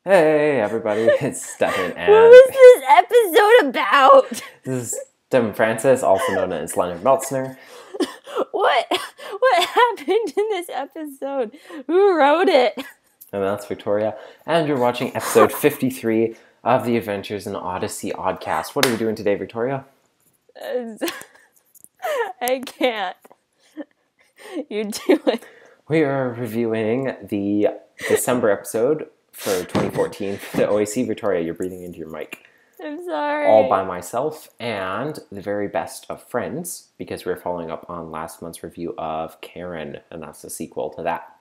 Hey everybody, it's Stefan and What is this episode about? this is Devin Francis, also known as Leonard Meltzner. What happened in this episode? Who wrote it? And that's Victoria. And you're watching episode 53 of the Adventures in Odyssey Oddcast. What are we doing today, Victoria? I can't. You do it. We are reviewing the December episode for 2014 for the OAC. Victoria, you're breathing into your mic. I'm sorry. All by Myself and the very best of Friends, because we're following up on last month's review of Karen, and that's the sequel to that.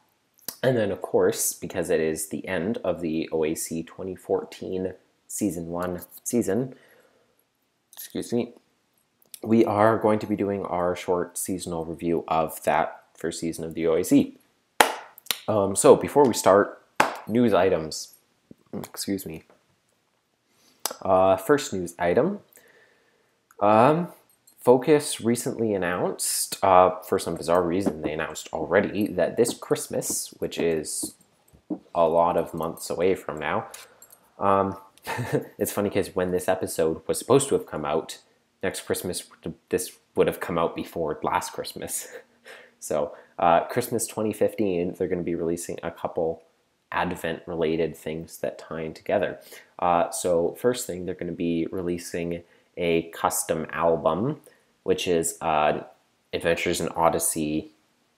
And then, of course, because it is the end of the OAC 2014 season 1 season, we are going to be doing our short seasonal review of that first season of the OAC. So before we start, news items. First news item. Focus recently announced, for some bizarre reason, they announced already that this Christmas, which is a lot of months away from now, it's funny because when this episode was supposed to have come out, next Christmas, this would have come out before last Christmas. So, Christmas 2015, they're going to be releasing a couple Advent-related things that tie in together. So first thing, they're going to be releasing a custom album, which is Adventures in Odyssey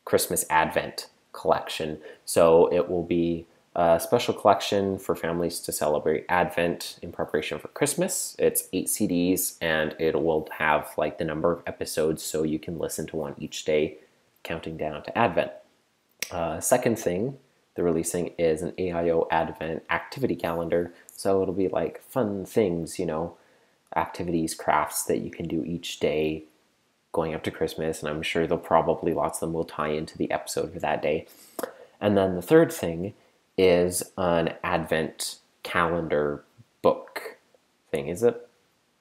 Christmas Advent collection. So it will be a special collection for families to celebrate Advent in preparation for Christmas. It's 8 CDs, and it will have like the number of episodes so you can listen to one each day, counting down to Advent. Second thing they're releasing is an AIOO Advent activity calendar. So it'll be like fun things, activities, crafts that you can do each day going up to Christmas. And I'm sure lots of them will tie into the episode for that day. And then the third thing is an Advent calendar book thing. Is it?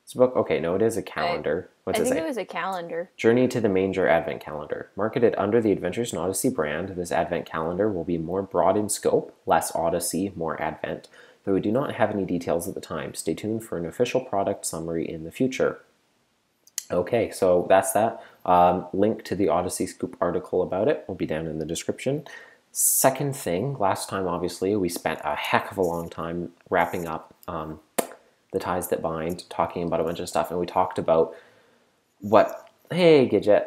It's a book? Okay, no, it is a calendar. What's it say? I think it was a calendar. Journey to the Manger Advent Calendar. Marketed under the Adventures in Odyssey brand, this Advent Calendar will be more broad in scope, less Odyssey, more Advent, though we do not have any details at the time. Stay tuned for an official product summary in the future. Okay, so that's that. Link to the Odyssey Scoop article about it will be down in the description. Second thing, last time obviously we spent a heck of a long time wrapping up the ties that bind, talking about a bunch of stuff, and we talked about hey Gidget.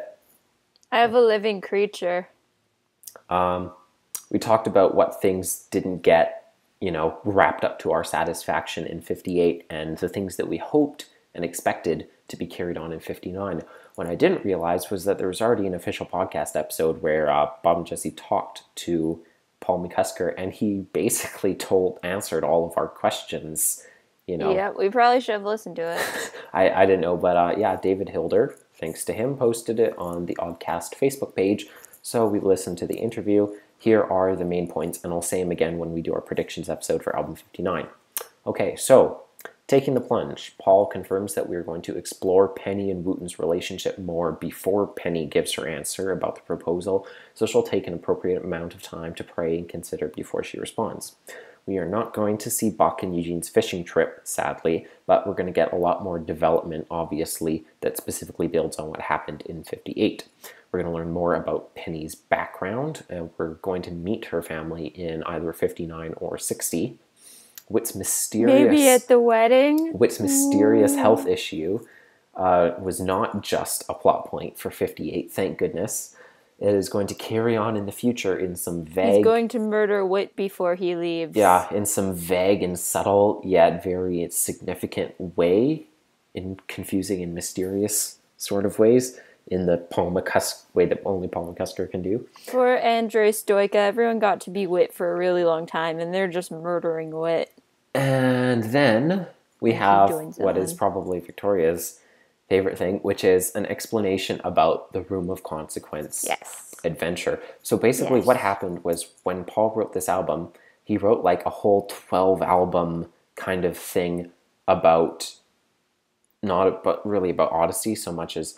I have a living creature. We talked about what things didn't get, wrapped up to our satisfaction in 58 and the things that we hoped and expected to be carried on in 59. What I didn't realize was that there was already an official podcast episode where Bob and Jesse talked to Paul McCusker, and he basically answered all of our questions. Yeah, we probably should have listened to it. I didn't know, but yeah, David Hilder, thanks to him, posted it on the Oddcast Facebook page. So we listened to the interview. Here are the main points, and I'll say them again when we do our predictions episode for album 59. Okay, so taking the plunge, Paul confirms that we're going to explore Penny and Wooten's relationship more before Penny gives her answer about the proposal, so she'll take an appropriate amount of time to pray and consider before she responds. We are not going to see Buck and Eugene's fishing trip, sadly, but we're going to get a lot more development, obviously, that specifically builds on what happened in 58. We're going to learn more about Penny's background, and we're going to meet her family in either 59 or 60. Whit's Maybe at the wedding? Whit's mysterious health issue was not just a plot point for 58, thank goodness. It is going to carry on in the future in some vague... He's going to murder Whit before he leaves. Yeah, in some vague and subtle, yet very significant way, in confusing and mysterious sort of ways, in the Paul McCusker way that only Paul McCusker can do. For Andrei Stoica, everyone got to be Whit for a really long time, and they're just murdering Whit. And then we have what is probably Victoria's favorite thing, which is an explanation about the Room of Consequence adventure. So basically what happened was when Paul wrote this album, he wrote like a whole 12 album kind of thing about, but really about Odyssey so much as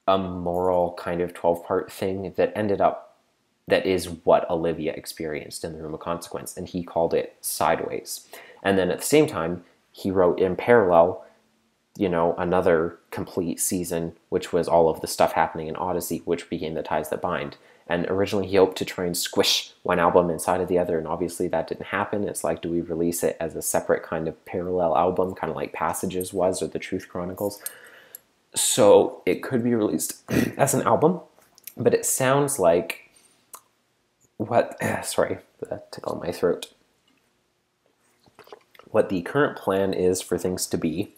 a moral kind of 12-part thing that ended up that is what Olivia experienced in the Room of Consequence, and he called it Sideways. And then at the same time, he wrote in parallel, you know, another complete season, which was all of the stuff happening in Odyssey, which became The Ties That Bind. And originally he hoped to try and squish one album inside of the other, and obviously that didn't happen. It's like, do we release it as a separate kind of parallel album, kind of like Passages was, or The Truth Chronicles? So it could be released as an album, but it sounds like sorry, the tickle in my throat. What the current plan is for things to be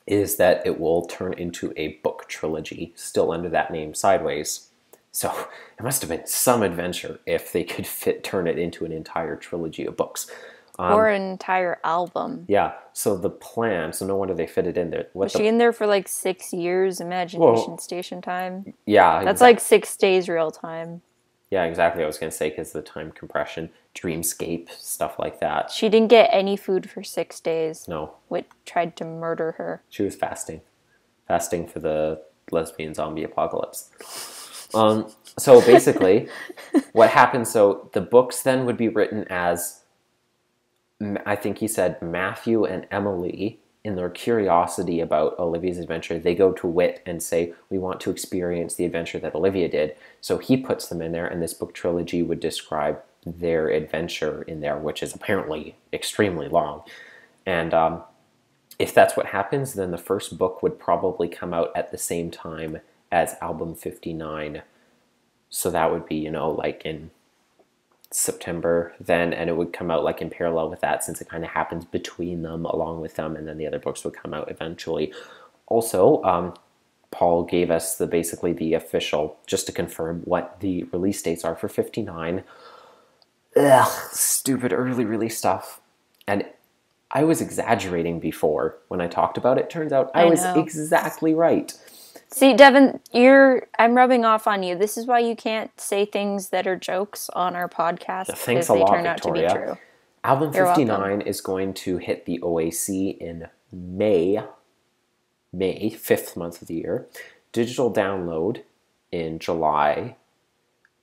is that it will turn into a book trilogy, still under that name, Sideways. So it must have been some adventure if they could turn it into an entire trilogy of books. Or an entire album. Yeah, so the plan, so no wonder they fit it in there. Was she in there for like 6 years, imagination station time? Yeah. That's like 6 days real time. Yeah, exactly. I was going to say, because the time compression, dreamscape, stuff like that. She didn't get any food for 6 days. No. Whit tried to murder her. She was fasting. Fasting for the lesbian zombie apocalypse. So basically, what happens, so the books then would be written as, I think he said, Matthew and Emily, in their curiosity about Olivia's adventure, they go to Whit and say, we want to experience the adventure that Olivia did. So he puts them in there, and this book trilogy would describe their adventure in there, which is apparently extremely long. And if that's what happens, then the first book would probably come out at the same time as album 59. So that would be, you know, like in September then, and it would come out like in parallel with that, since it kind of happens between them, along with them, and then the other books would come out eventually. Also, Paul gave us basically the official, just to confirm what the release dates are for 59. Stupid early release stuff. And I was exaggerating before when I talked about it. Turns out I was exactly right. See, Devin, I'm rubbing off on you. This is why you can't say things that are jokes on our podcast. Thanks a lot, turn out Victoria. to be true. Album 59 is going to hit the OAC in May, 5th month of the year. Digital download in July.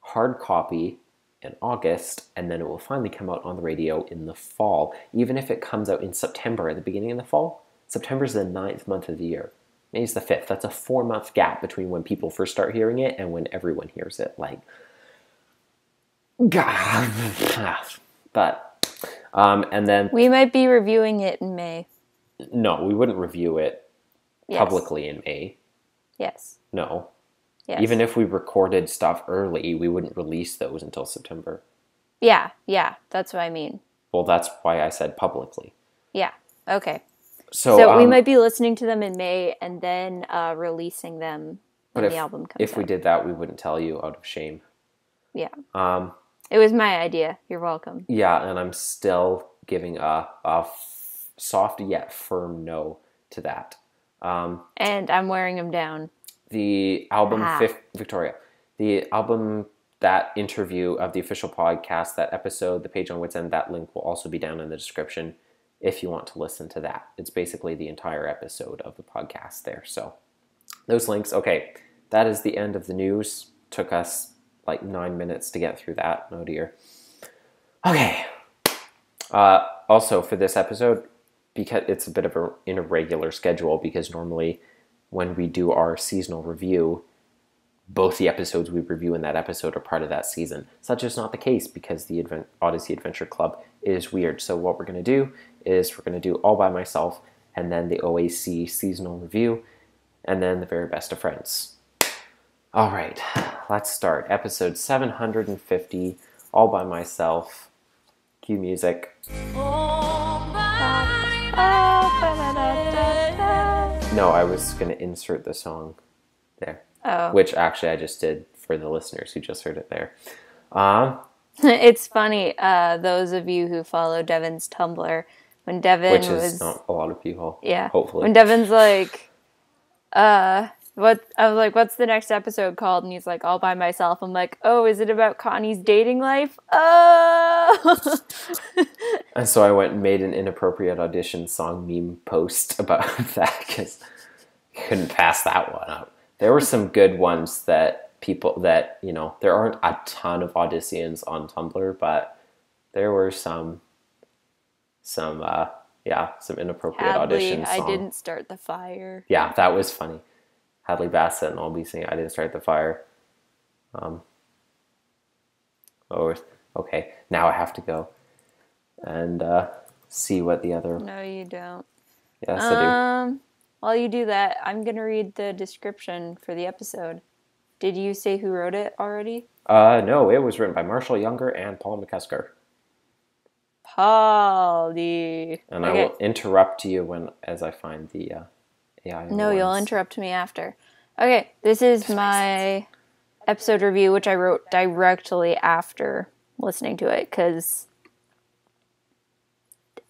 Hard copy in August. And then it will finally come out on the radio in the fall. Even if it comes out in September, at the beginning of the fall, September is the 9th month of the year. May's the 5th. That's a 4-month gap between when people first start hearing it and when everyone hears it. Like, God. But, and then... We might be reviewing it in May. No, we wouldn't review it publicly in May. Yes. No. Yes. Even if we recorded stuff early, we wouldn't release those until September. Yeah, that's what I mean. Well, that's why I said publicly. Yeah, okay. So we might be listening to them in May and then releasing them when the album comes out. If we did that, we wouldn't tell you out of shame. Yeah. It was my idea. You're welcome. Yeah, and I'm still giving a soft yet firm no to that. And I'm wearing them down. The album, Victoria, the album, that interview of the official podcast, that episode, the page on Wits End, that link will also be down in the description if you want to listen to that. It's basically the entire episode of the podcast there. So those links. Okay, that is the end of the news. Took us like 9 minutes to get through that. Oh dear. Okay. Also for this episode, because it's a bit of an irregular schedule, because normally when we do our seasonal review, both the episodes we review in that episode are part of that season. Such is not the case because the Odyssey Adventure Club is weird. So what we're going to do is we're going to do All By Myself, and then the OAC seasonal review, and then the very best of Friends. All right, let's start. Episode 750, All By Myself. Cue music. No, I was going to insert the song there. Oh. Which actually I just did for the listeners who just heard it there. It's funny, those of you who follow Devin's Tumblr, when Devin Which is not a lot of people. Yeah. Hopefully. When Devin's like, I was like, what's the next episode called? And he's like, All By Myself. I'm like, oh, is it about Connie's dating life? Oh! And so I went and made an inappropriate audition song meme post about that because I couldn't pass that one up. There were some good ones that people that, there aren't a ton of Odysseans on Tumblr, but there were some inappropriate Hadley, auditions. I didn't start the fire. Yeah, that was funny. Hadley Bassett and I'll be singing I Didn't Start the Fire. Okay, now I have to go and see what the other... No, you don't. Yes, I do. While you do that, I'm going to read the description for the episode. Did you say who wrote it already? No, it was written by Marshall Younger and Paul McCusker. Polly. And I will interrupt you as I find the AIOO No, you'll interrupt me after. Okay, this is my episode review, which I wrote directly after listening to it, because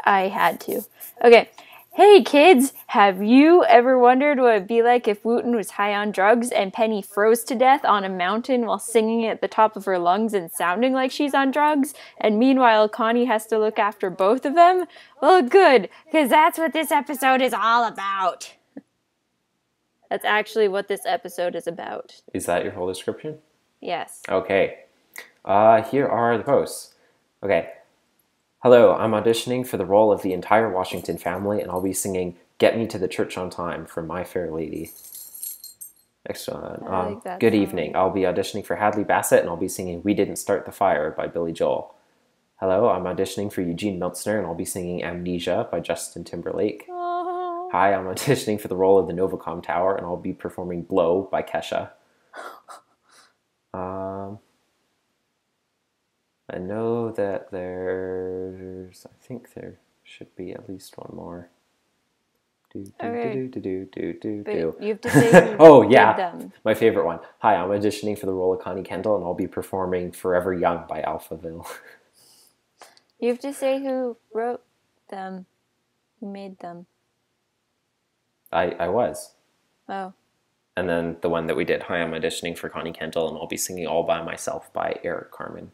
I had to. Okay. Hey kids, have you ever wondered what it'd be like if Wooten was high on drugs and Penny froze to death on a mountain while singing at the top of her lungs and sounding like she's on drugs? And meanwhile, Connie has to look after both of them? Well, good, because that's what this episode is all about. That's actually what this episode is about. Is that your whole description? Yes. Okay. Here are the posts. Okay. Hello, I'm auditioning for the role of the entire Washington family, and I'll be singing Get Me to the Church on Time from My Fair Lady. Excellent. Good evening. I'll be auditioning for Hadley Bassett, and I'll be singing We Didn't Start the Fire by Billy Joel. Hello, I'm auditioning for Eugene Miltzner, and I'll be singing Amnesia by Justin Timberlake. Oh. Hi, I'm auditioning for the role of the Novacom Tower, and I'll be performing Blow by Kesha. I know that I think there should be at least one more. You have to say who oh, yeah. did them. My favorite one. Hi, I'm auditioning for the role of Connie Kendall, and I'll be performing Forever Young by Alphaville. You have to say who wrote them, who made them. I was. Oh. And then the one that we did, hi, I'm auditioning for Connie Kendall, and I'll be singing All by Myself by Eric Carmen.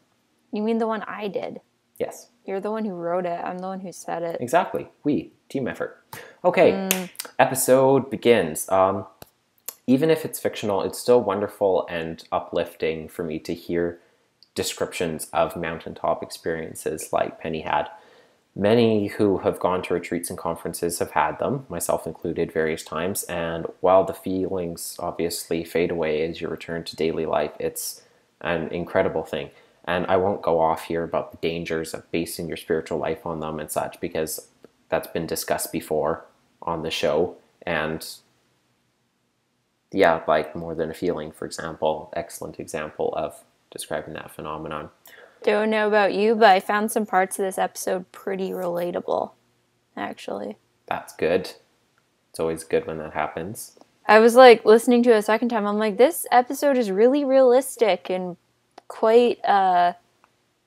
You mean the one I did? Yes. You're the one who wrote it. I'm the one who said it. Exactly. Team effort. Okay, Episode begins. Even if it's fictional, it's still wonderful and uplifting for me to hear descriptions of mountaintop experiences like Penny had. Many who have gone to retreats and conferences have had them, myself included, various times, and while the feelings obviously fade away as you return to daily life, it's an incredible thing. And I won't go off here about the dangers of basing your spiritual life on them and such, because that's been discussed before on the show. And yeah, like More Than a Feeling, for example, excellent example of describing that phenomenon. Don't know about you, but I found some parts of this episode pretty relatable, actually. That's good. It's always good when that happens. I was like listening to it a second time. I'm like, this episode is really realistic and quite,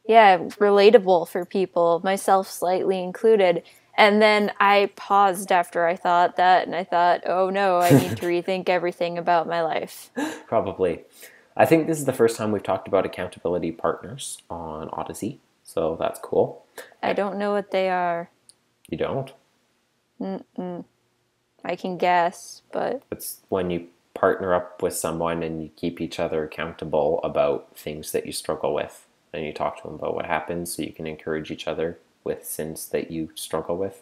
relatable for people, myself slightly included. And then I paused after I thought that, and I thought, oh no, I need to rethink everything about my life. Probably. I think this is the first time we've talked about accountability partners on Odyssey, so that's cool. I don't know what they are. You don't? I can guess, but... It's when you partner up with someone and you keep each other accountable about things that you struggle with, and you talk to them about what happens so you can encourage each other with sins that you struggle with.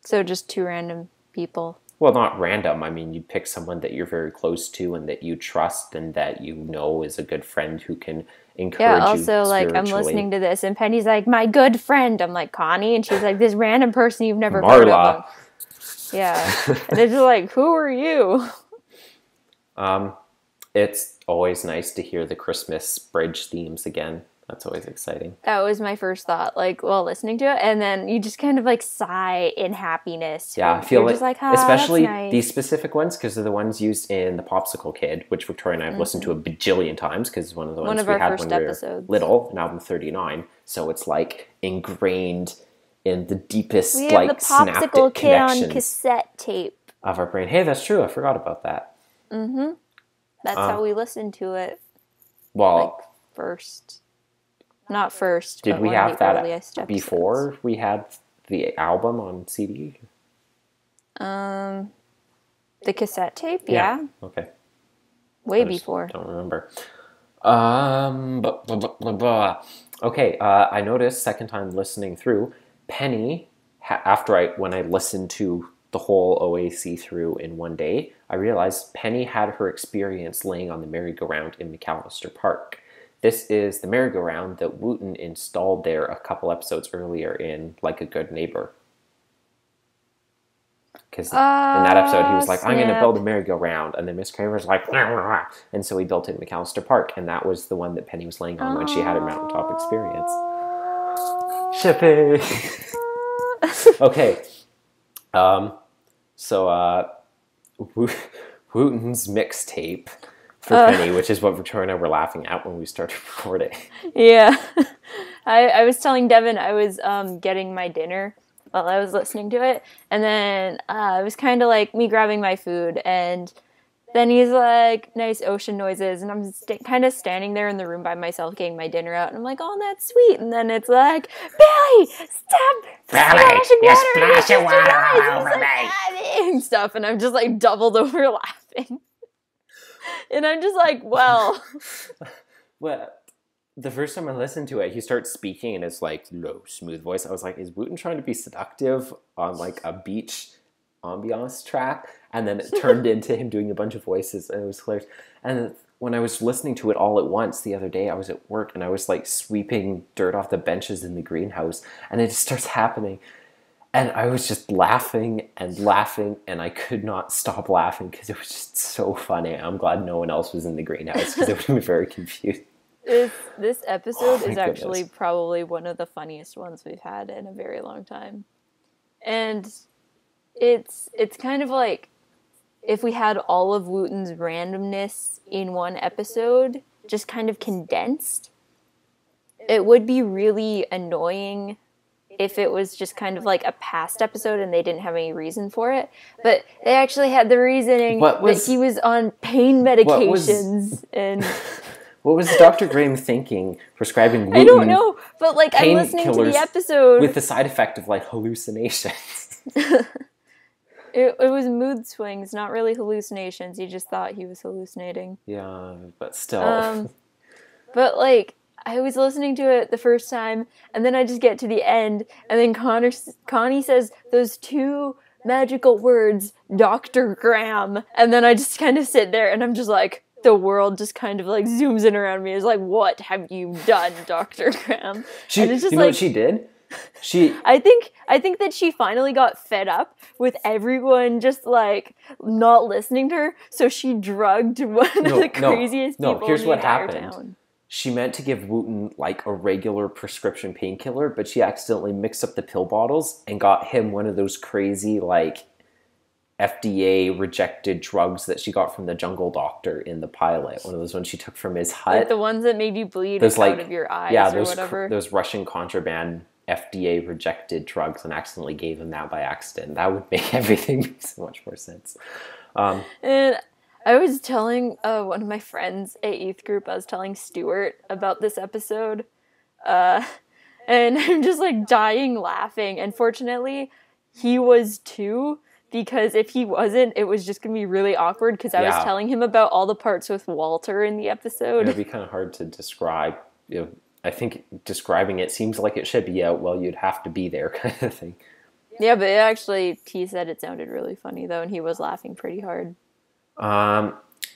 So just two random people. Well, not random. I mean, you pick someone that you're very close to and that you trust and that you know is a good friend who can encourage you also, like, I'm listening to this and Penny's like, my good friend. I'm like, Connie? And she's like, this random person you've never heard of. Yeah. And it's just like, who are you? It's always nice to hear the Christmas bridge themes again. That's always exciting. That was my first thought, like, while listening to it. And then you just kind of, like, sigh in happiness. Yeah, I feel You're like, just like, oh, especially that's nice. These specific ones, because they're the ones used in The Popsicle Kid, which Victoria and I have listened to a bajillion times, because one of the ones we had when we were little, in album 39. So it's, like, ingrained in the deepest, we like, have the Popsicle synaptic Kid connections on cassette tape of our brain. Hey, that's true. I forgot about that. Mm-hmm. That's how we listened to it. Well, like, first. Not first. Did but we one of have the that earliest episodes. before we had the album on CD? The cassette tape, yeah. Okay. Way before. Don't remember. Okay, I noticed second time listening through, Penny, when I listened to the whole OAC through in one day, I realized Penny had her experience laying on the merry-go-round in McAllister Park. This is the merry-go-round that Wooten installed there a couple episodes earlier in Like a Good Neighbor. Because in that episode, he was like, I'm going to build a merry-go-round. And then Miss Kramer's like, nah, nah, nah. And so he built it in McAllister Park. And that was the one that Penny was laying on when she had her mountaintop experience. Shipping! Okay. So Wooten's mixtape for Penny, which is what Victoria and I were laughing at when we started recording. Yeah. I was telling Devin I was getting my dinner while I was listening to it, and then it was kind of like me grabbing my food, and then he's like, nice ocean noises, and I'm kind of standing there in the room by myself getting my dinner out, and I'm like, oh, that's sweet, and then it's like, Billy, stop splashing water all over me, and stuff, and I'm just like doubled over laughing, and I'm just like, well. Well, the first time I listened to it, he starts speaking in his like low, smooth voice. I was like, is Wooten trying to be seductive on like a beach ambiance track? And then it turned into him doing a bunch of voices, and it was hilarious. And when I was listening to it all at once the other day, I was at work and I was like sweeping dirt off the benches in the greenhouse, and it just starts happening. And I was just laughing, and I could not stop laughing because it was just so funny. I'm glad no one else was in the greenhouse because it would have been very confused. This episode is actually probably one of the funniest ones we've had in a very long time. And it's kind of like if we had all of Wooten's randomness in one episode, just kind of condensed. It would be really annoying if it was just kind of like a past episode and they didn't have any reason for it. But they actually had the reasoning that he was on pain medications and... What was Dr. Graham thinking prescribing Wooten? I don't know, but like I'm listening to the episode with the side effect of like hallucinations. It was mood swings, not really hallucinations. He just thought he was hallucinating. Yeah, but still. But like I was listening to it the first time, and then I just get to the end, and then Connie says those two magical words, Dr. Graham, and then I just kind of sit there, and I'm just like. The world just kind of like zooms in around me. It's like, what have you done, Dr. Graham? And it's just know what she did? I think that she finally got fed up with everyone just like not listening to her, so she drugged one of the craziest people here's in the what entire happened. town. She meant to give Wooten like a regular prescription painkiller, but she accidentally mixed up the pill bottles and got him one of those crazy like FDA rejected drugs that she got from the jungle doctor in the pilot. One of those ones she took from his hut. Like the ones that made you bleed out of your eyes or whatever. Those Russian contraband FDA rejected drugs, and accidentally gave him that by accident. That would make everything make so much more sense. And I was telling one of my friends at youth group, I was telling Stuart about this episode. And I'm just like dying laughing. And fortunately, he was too. Because if he wasn't, it was just going to be really awkward because I was telling him about all the parts with Walter in the episode. It'd be kind of hard to describe. You know, I think describing it seems like it should be you'd have to be there kind of thing. Yeah, but he said it sounded really funny though, and he was laughing pretty hard.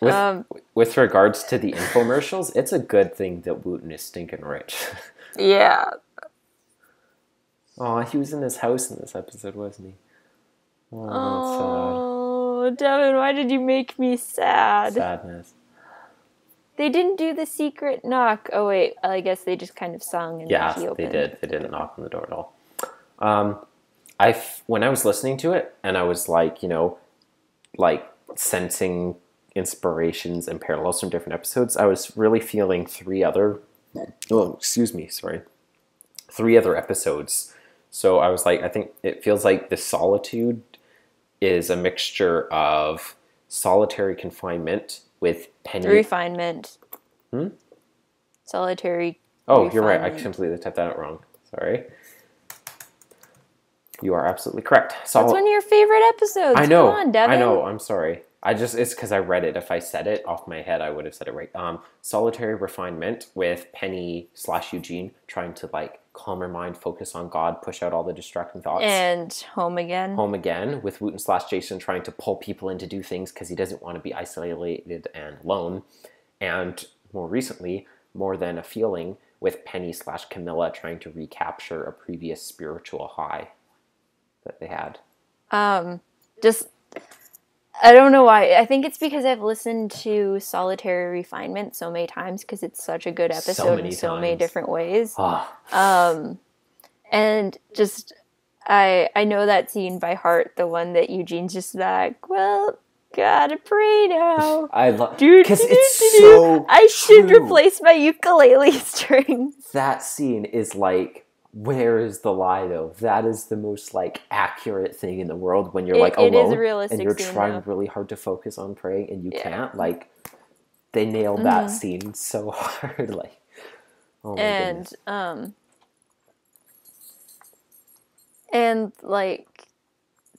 With regards to the infomercials, it's a good thing that Wooten is stinking rich. Yeah. Aw, he was in his house in this episode, wasn't he? Oh, Devin, why did you make me sad? Sadness. They didn't do the secret knock. Oh, wait. I guess they just kind of sung and he opened. They did. They didn't knock on the door at all. When I was listening to it, and I was like, like sensing inspirations and parallels from different episodes, I was really feeling three other episodes. So I was like, I think it feels like the solitude is a mixture of solitary confinement with Penny. Refinement. Solitary. Oh, refinement. You're right. I completely typed that out wrong. Sorry. You are absolutely correct. That's one of your favorite episodes. I know. Come on, Devin. I know. I'm sorry. It's because I read it. If I said it off my head, I would have said it right. Solitary refinement with Penny/Eugene trying to like calm her mind, focus on God, push out all the distracting thoughts. And Home Again. Home Again with Wooten/Jason trying to pull people in to do things because he doesn't want to be isolated and alone. And more recently, More Than a Feeling with Penny/Camilla trying to recapture a previous spiritual high that they had. I don't know why. I think it's because I've listened to Solitary Refinement so many times because it's such a good episode in so many different ways. And just, I know that scene by heart, the one that Eugene's just like, well, gotta pray now. I love, because it's so I should replace my ukulele strings. That scene is like, where is the lie though? That is the most like accurate thing in the world when you're like alone it is a realistic and you're scene, trying though. really hard to focus on praying and you can't. Like, they nailed that scene so hard. Like, oh my goodness. And like,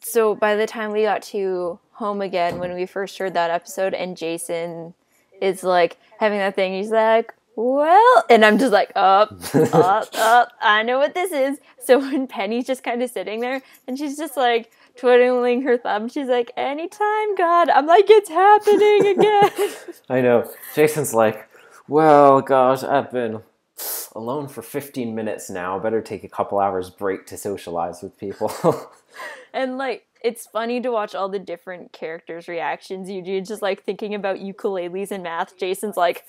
so by the time we got to Home Again, when we first heard that episode, and Jason is like having that thing, he's like, well, and I'm just like, up, I know what this is. So when Penny's just kind of sitting there, and she's just like twiddling her thumb, she's like, anytime, God. I'm like, it's happening again. I know. Jason's like, well, gosh, I've been alone for 15 minutes now. Better take a couple hours break to socialize with people. And like, it's funny to watch all the different characters' reactions. Eugene's just like thinking about ukuleles and math. Jason's like,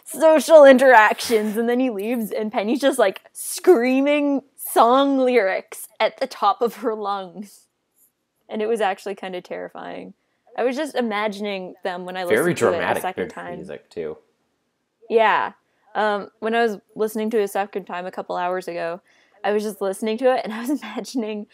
social interactions. And then he leaves, and Penny's just like screaming song lyrics at the top of her lungs. And it was actually kind of terrifying. I was just imagining them when I listened to it a second time. Music too. Yeah. When I was listening to it a second time a couple hours ago, I was just listening to it, and I was imagining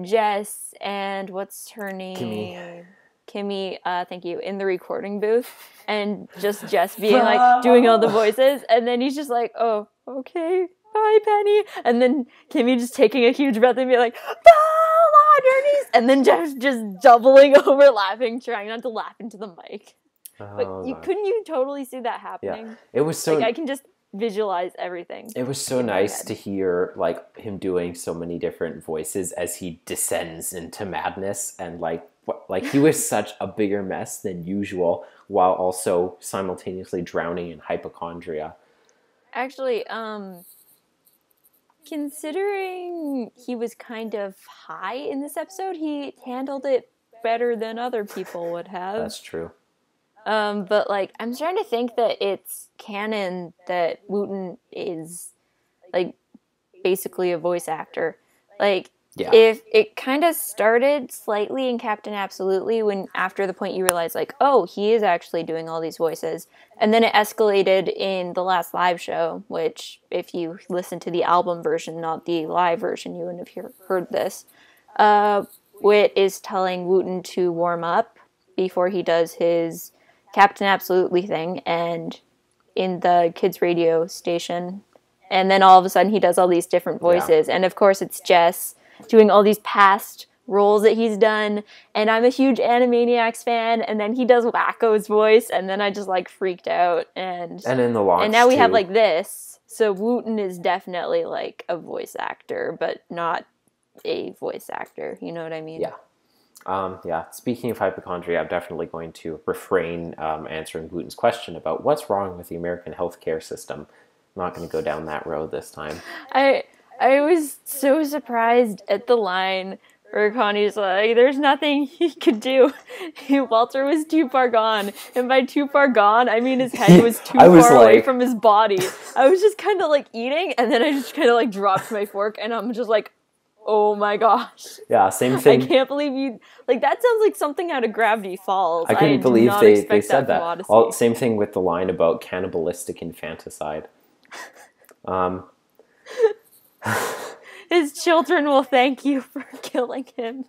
Jess and what's her name? Kimmy, thank you, in the recording booth, and just Jess being like doing all the voices, and then he's just like, oh, okay, bye, Penny, and then Kimmy just taking a huge breath and be like, fall on your knees, and then Jess just doubling over laughing, trying not to laugh into the mic. But couldn't you totally see that happening? Yeah, it was so. Like, I can just visualize everying. It was so nice to hear like him doing so many different voices as he descends into madness, and like he was such a bigger mess than usual while also simultaneously drowning in hypochondria. Actually, considering he was kind of high in this episode, he handled it better than other people would have. That's true. But like, I'm starting to think that it's canon that Wooten is like basically a voice actor. Like, if it kind of started slightly in Captain Absolutely when after the point you realize like, oh, he is actually doing all these voices. And then it escalated in the last live show, which if you listen to the album version, not the live version, you wouldn't have heard this. Whit is telling Wooten to warm up before he does his Captain Absolutely thing, and in the kids radio station, and then all of a sudden he does all these different voices, and of course it's Jess doing all these past roles that he's done, and I'm a huge Animaniacs fan, and then he does Wacko's voice, and then I just like freaked out, and in the launch, and now we have like this, so Wooten is definitely like a voice actor, but not a voice actor, you know what I mean? Speaking of hypochondria, I'm definitely going to refrain answering Wooten's question about what's wrong with the American healthcare system. I'm not going to go down that road this time. I was so surprised at the line where Connie's like, there's nothing he could do. Walter was too far gone. And by too far gone, I mean his head was too far away from his body. I was just kind of like eating, and then I just kind of like dropped my fork, and I'm just like, oh my gosh. Yeah, same thing. I can't believe you... Like, that sounds like something out of Gravity Falls. I couldn't believe they said that. Same thing with the line about cannibalistic infanticide. His children will thank you for killing him.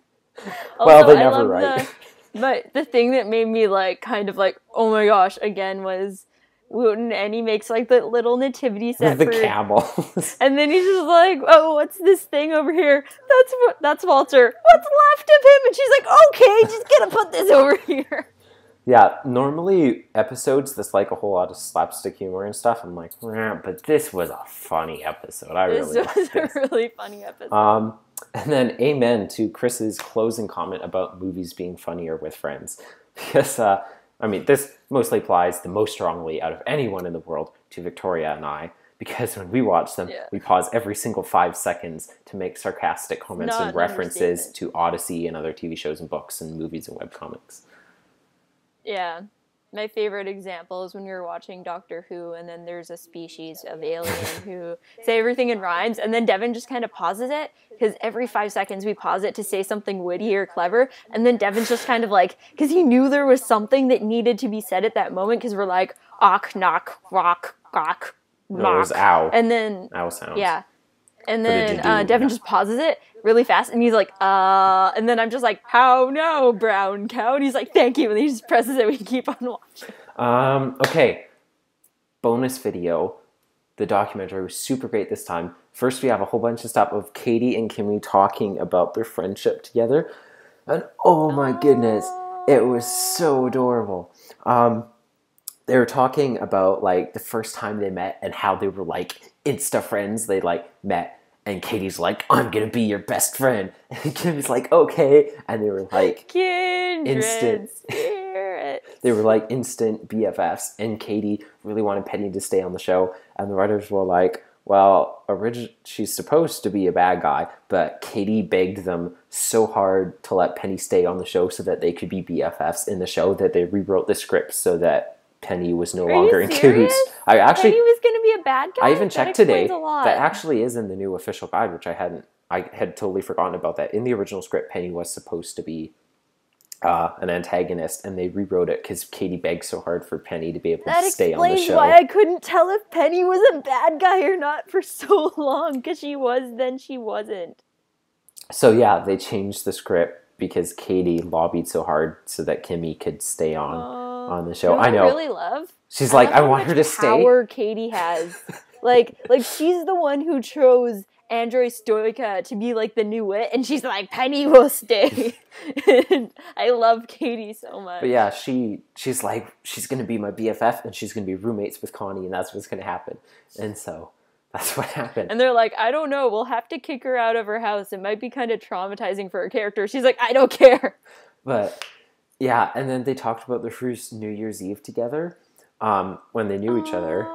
Well, they're never right. But the thing that made me, like, kind of like, oh my gosh, again, was Wooten, and he makes like the little nativity set with the camel, and then he's just like, oh, what's this thing over here? That's Walter. What's left of him? And she's like, okay, just gonna put this over here. Yeah, normally episodes that's like a whole lot of slapstick humor and stuff, I'm like, but this was a funny episode. I really liked this. This was a really funny episode. And then amen to Chris's closing comment about movies being funnier with friends. Because, this mostly applies the most strongly out of anyone in the world to Victoria and I. Because when we watch them, we pause every single 5 seconds to make sarcastic comments and references to Odyssey and other TV shows and books and movies and webcomics. Yeah. My favorite example is when we were watching Doctor Who, and then there's a species of alien who say everything in rhymes, and then Devin just kind of pauses it, because every 5 seconds we pause it to say something witty or clever, and then Devin's just kind of like, because he knew there was something that needed to be said at that moment, because we're like, ock, knock, rock, gawk, knock. No, it was ow. And then, ow sounds. Yeah. And then Devin just pauses it really fast, and he's like, and then I'm just like, how no, brown cow? And he's like, thank you, and he just presses it, we can keep on watching. Okay. Bonus video. The documentary was super great this time. First, we have a whole bunch of stuff of Katie and Kimmy talking about their friendship together. And oh my goodness, it was so adorable. They were talking about, like, the first time they met and how they were, like, Insta friends. They, like, met. And Katie's like, I'm going to be your best friend. And Kim's like, okay. And they were like, Kindred spirit. They were like instant BFFs. And Katie really wanted Penny to stay on the show. And the writers were like, well, she's supposed to be a bad guy. But Katie begged them so hard to let Penny stay on the show so that they could be BFFs in the show that they rewrote the script so that Penny was no longer in cahoots. Penny was going to be a bad guy? I even checked today. That actually is in the new official guide, which I had totally forgotten about that. In the original script, Penny was supposed to be an antagonist, and they rewrote it because Katie begged so hard for Penny to be able to stay on the show. That explains why I couldn't tell if Penny was a bad guy or not for so long, because she was, then she wasn't. So yeah, they changed the script because Katie lobbied so hard so that Kimmy could stay on the show. I know. I really love. She's like, I want her to stay. Power Katie has, like she's the one who chose Andrei Stoica to be like the new wit, and she's like, Penny will stay. And I love Katie so much. But yeah, she's like, she's gonna be my BFF, and she's gonna be roommates with Connie, and that's what's gonna happen. And so that's what happened. And they're like, I don't know, we'll have to kick her out of her house. It might be kind of traumatizing for her character. She's like, I don't care. But yeah, and then they talked about their first New Year's Eve together when they knew each other.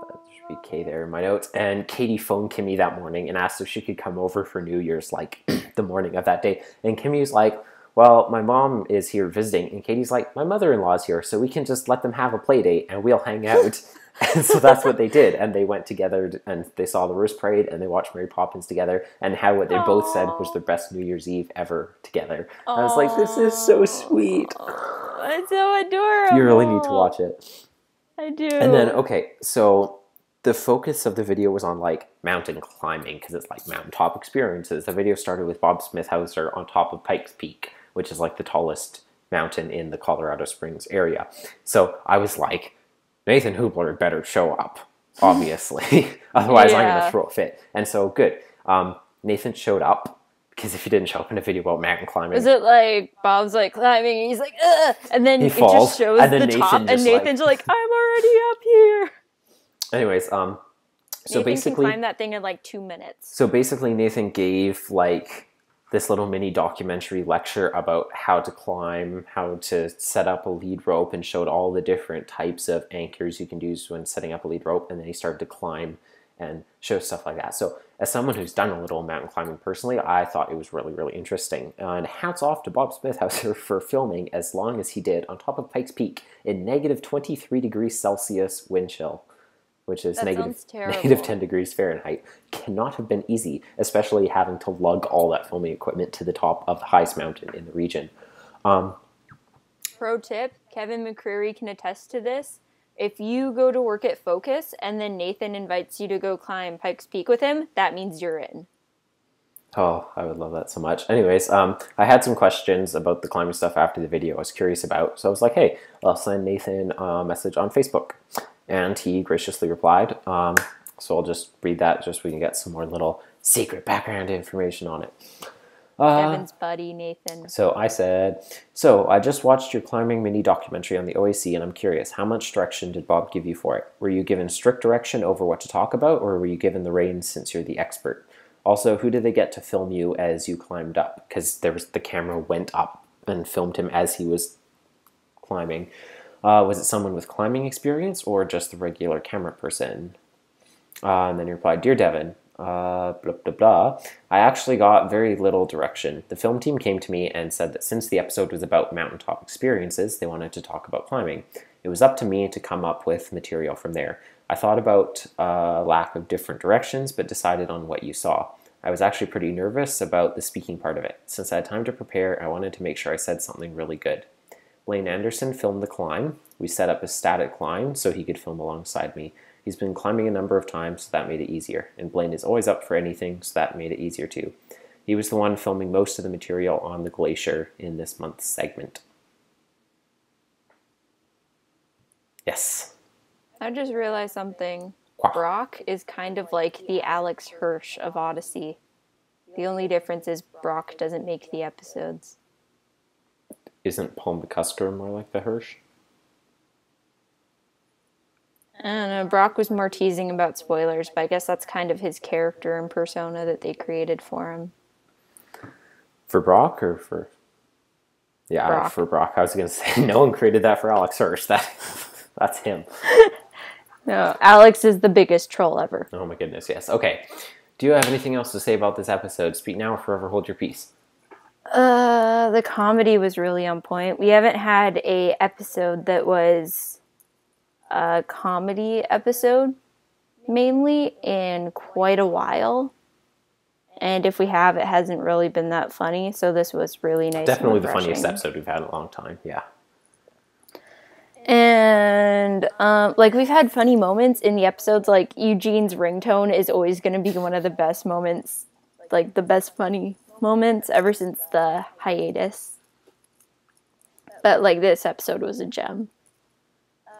That should be K there in my notes. And Katie phoned Kimmy that morning and asked if she could come over for New Year's, like the morning of that day. And Kimmy's like, well, my mom is here visiting. And Katie's like, my mother-in-law's here, so we can just let them have a play date and we'll hang out. And so that's what they did. And they went together and they saw the Rose Parade and they watched Mary Poppins together, and how what they both said was their best New Year's Eve ever together. I was like, this is so sweet. It's so adorable. You really need to watch it. I do. And then, okay, so the focus of the video was on, like, mountain climbing, because it's, like, mountaintop experiences. The video started with Bob Smithhauser on top of Pikes Peak, which is, like, the tallest mountain in the Colorado Springs area. So I was like, Nathan Hoopler better show up, obviously. Otherwise, I'm going to throw a fit. And so, good. Nathan showed up, because if he didn't show up in a video about mountain climbing... Is it like, Bob's like climbing, and he's like, ugh! And then he it falls, just shows the top, and Nathan's like, I'm already up here! Anyways, so Nathan basically... can climb that thing in like 2 minutes. So basically, Nathan gave, like, this little mini documentary lecture about how to climb, how to set up a lead rope, and showed all the different types of anchors you can use when setting up a lead rope, and then he started to climb and show stuff like that. So as someone who's done a little mountain climbing personally, I thought it was really, really interesting. And hats off to Bob Smithhauser for filming as long as he did on top of Pikes Peak in negative 23 degrees Celsius wind chill, which is negative 10 degrees Fahrenheit. Cannot have been easy, especially having to lug all that filming equipment to the top of the highest mountain in the region. Pro tip, Kevin McCreary can attest to this. If you go to work at Focus and then Nathan invites you to go climb Pikes Peak with him, that means you're in. Oh, I would love that so much. Anyways, I had some questions about the climbing stuff after the video I was curious about. So I was like, hey, I'll send Nathan a message on Facebook. And he graciously replied. So I'll just read that just so we can get some more little secret background information on it. Devin's buddy, Nathan. So I said, so I just watched your climbing mini documentary on the OAC, and I'm curious, how much direction did Bob give you for it? Were you given strict direction over what to talk about, or were you given the reins since you're the expert? Also, who did they get to film you as you climbed up? Because the camera went up and filmed him as he was climbing. Was it someone with climbing experience, or just the regular camera person? And then he replied, Dear Devin, blah, blah, blah. I actually got very little direction. The film team came to me and said that since the episode was about mountaintop experiences, they wanted to talk about climbing. It was up to me to come up with material from there. I thought about lack of different directions, but decided on what you saw. I was actually pretty nervous about the speaking part of it. Since I had time to prepare, I wanted to make sure I said something really good. Blaine Anderson filmed the climb. We set up a static climb so he could film alongside me. He's been climbing a number of times, so that made it easier. And Blaine is always up for anything, so that made it easier too. He was the one filming most of the material on the glacier in this month's segment. Yes. I just realized something. Quack. Brock is kind of like the Alex Hirsch of Odyssey. The only difference is Brock doesn't make the episodes. Isn't Paul McCusker more like the Hirsch? I don't know, Brock was more teasing about spoilers, but I guess that's kind of his character and persona that they created for him. For Brock or for... Yeah, Brock. For Brock. I was going to say, no one created that for Alex Hirsch. That's him. No, Alex is the biggest troll ever. Oh my goodness, yes. Okay. Do you have anything else to say about this episode? Speak now or forever hold your peace. The comedy was really on point. We haven't had a episode that was a comedy episode mainly in quite a while. And if we have, it hasn't really been that funny. So this was really nice. Definitely the funniest episode we've had in a long time. Yeah. And like we've had funny moments in the episodes. Like Eugene's ringtone is always going to be one of the best moments, like the best funny moments ever since the hiatus. But like this episode was a gem.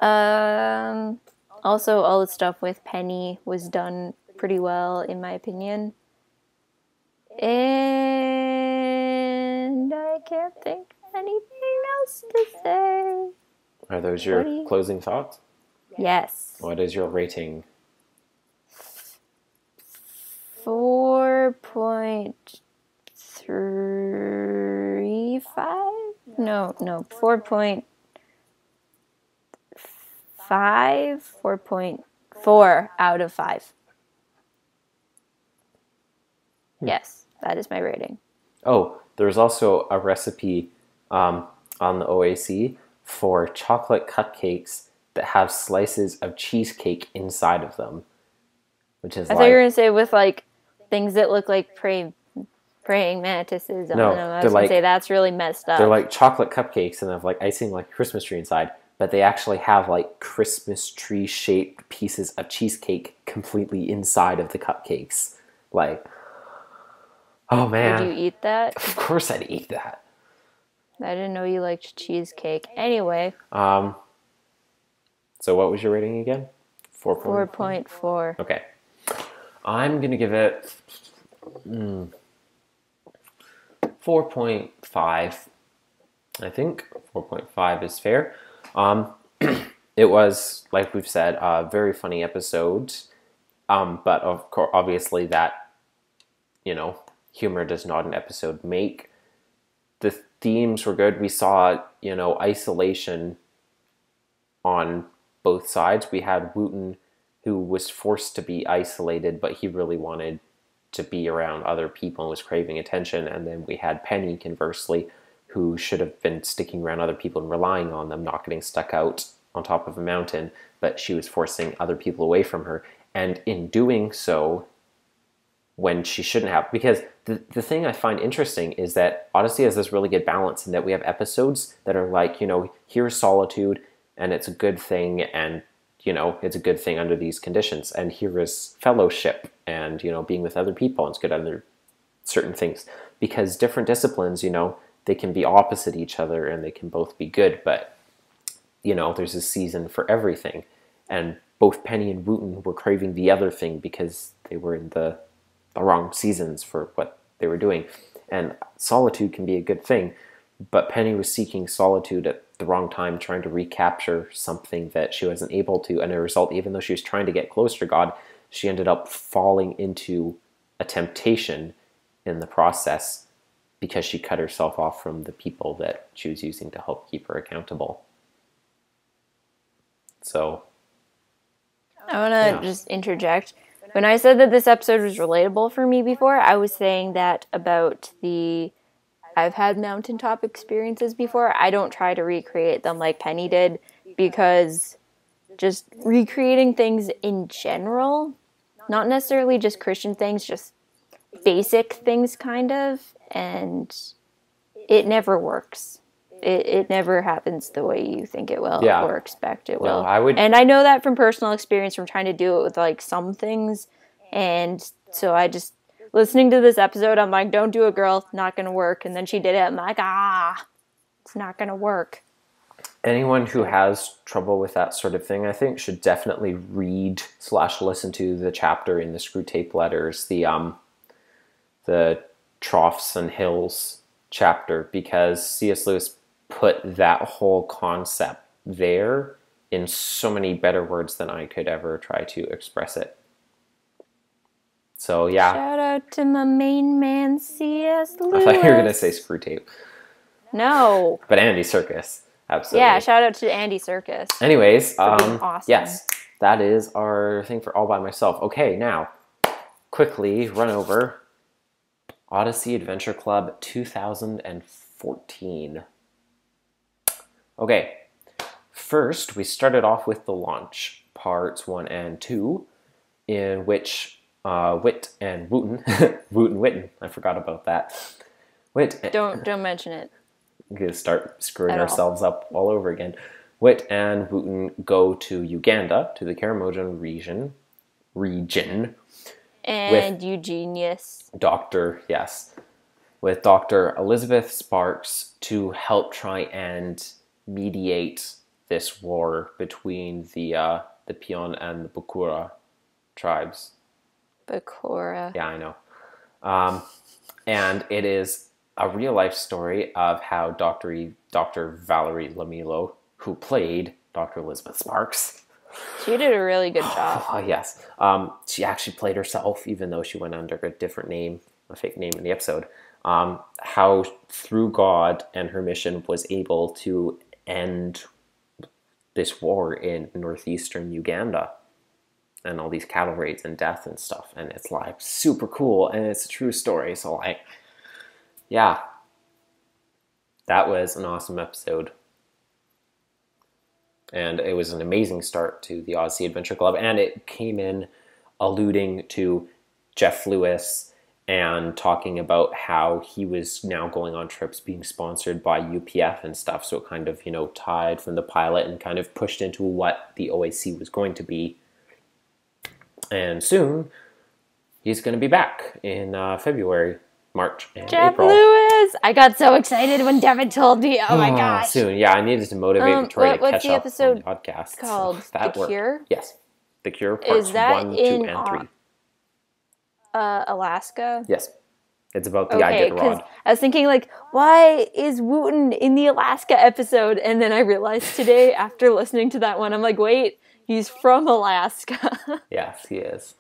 Also, all the stuff with Penny was done pretty well, in my opinion. And I can't think of anything else to say. Are those your closing thoughts? Yes. What is your rating? 4.35? No, 4.5? 4.4 out of 5. Yes, that is my rating. Oh, there's also a recipe on the OAC for chocolate cupcakes that have slices of cheesecake inside of them, which is I thought you were going to say with like things that look like praying mantises. No, I was going to say that's really messed up. They're like chocolate cupcakes and have like icing like a Christmas tree inside, but they actually have like Christmas tree shaped pieces of cheesecake completely inside of the cupcakes. Like, oh man. Would you eat that? Of course I'd eat that. I didn't know you liked cheesecake. Anyway. So what was your rating again? 4.4. Okay. I'm going to give it 4.5. I think 4.5 is fair. It was, like we've said, a very funny episode. But of course, obviously that, humor does not an episode make. The themes were good. We saw, isolation on both sides. We had Wooten, who was forced to be isolated, but he really wanted to be around other people and was craving attention. And then we had Penny, conversely, who should have been sticking around other people and relying on them, not getting stuck out on top of a mountain, but she was forcing other people away from her. And in doing so, when she shouldn't have, because the thing I find interesting is that Odyssey has this really good balance in that we have episodes that are like, here's solitude and it's a good thing, and it's a good thing under these conditions, and here is fellowship and being with other people, and it's good under certain things, because different disciplines, they can be opposite each other and they can both be good, but there's a season for everything. And both Penny and Wooten were craving the other thing because they were in the wrong seasons for what they were doing. And solitude can be a good thing, but Penny was seeking solitude at the wrong time, trying to recapture something that she wasn't able to. And as a result, even though she was trying to get closer to God, she ended up falling into a temptation in the process because she cut herself off from the people that she was using to help keep her accountable. So I want to just interject. When I said that this episode was relatable for me before, I was saying that about I've had mountaintop experiences before. I don't try to recreate them like Penny did, because just recreating things in general, not necessarily just Christian things, just basic things kind of, and it never works. It never happens the way you think it will or expect it will. And I know that from personal experience, from trying to do it with like some things. And so I just, listening to this episode, I'm like, don't do it, girl. Not going to work. And then she did it. I'm like, it's not going to work. Anyone who has trouble with that sort of thing, I think, should definitely read/listen to the chapter in the Screw Tape Letters, the Troughs and Hills chapter, because C.S. Lewis put that whole concept there in so many better words than I could ever try to express it. So, yeah. Shout out to my main man, C.S. Lewis. I thought you were going to say Screw Tape. No. But Andy Serkis. Absolutely. Yeah, shout out to Andy Serkis. Anyways, awesome. Yes, that is our thing for All By Myself. Okay, now, quickly run over Odyssey Adventure Club 2014. Okay, first we started off with the launch, parts 1 and 2, in which Wit and Wooten, Woot and Witten, I forgot about that. Don't mention it. We're going to start screwing ourselves up all over again. Wit and Wooten go to Uganda, to the Karamojan region. And Eugenius. With Dr. Elizabeth Sparks to help try and mediate this war between the Pion and the Bukura tribes. Bukura. Yeah, I know. And it is a real-life story of how Dr. Valerie Lamilo, who played Dr. Elizabeth Sparks. She did a really good job. Oh, yes. She actually played herself, even though she went under a different name, a fake name in the episode. How, through God and her mission, was able to end this war in northeastern Uganda. And all these cattle raids and death and stuff. And it's, like, super cool. And it's a true story. So, like, yeah. That was an awesome episode. And it was an amazing start to the Odyssey Adventure Club. And it came in alluding to Jeff Lewis and talking about how he was now going on trips being sponsored by UPF and stuff. So it kind of, tied from the pilot and kind of pushed into what the OAC was going to be. And soon, he's going to be back in February, March, and Jeff April. Lewis! I got so excited when Devin told me. Oh my gosh. Soon, yeah, I needed to motivate Victoria to catch up on the podcast. Called So The Cure? Yes. The Cure, parts 1, 2, and 3. Alaska? Yes. It's about the Iditarod. I was thinking, why is Wooten in the Alaska episode? And then I realized today, after listening to that one, I'm like, wait, he's from Alaska. Yes, he is.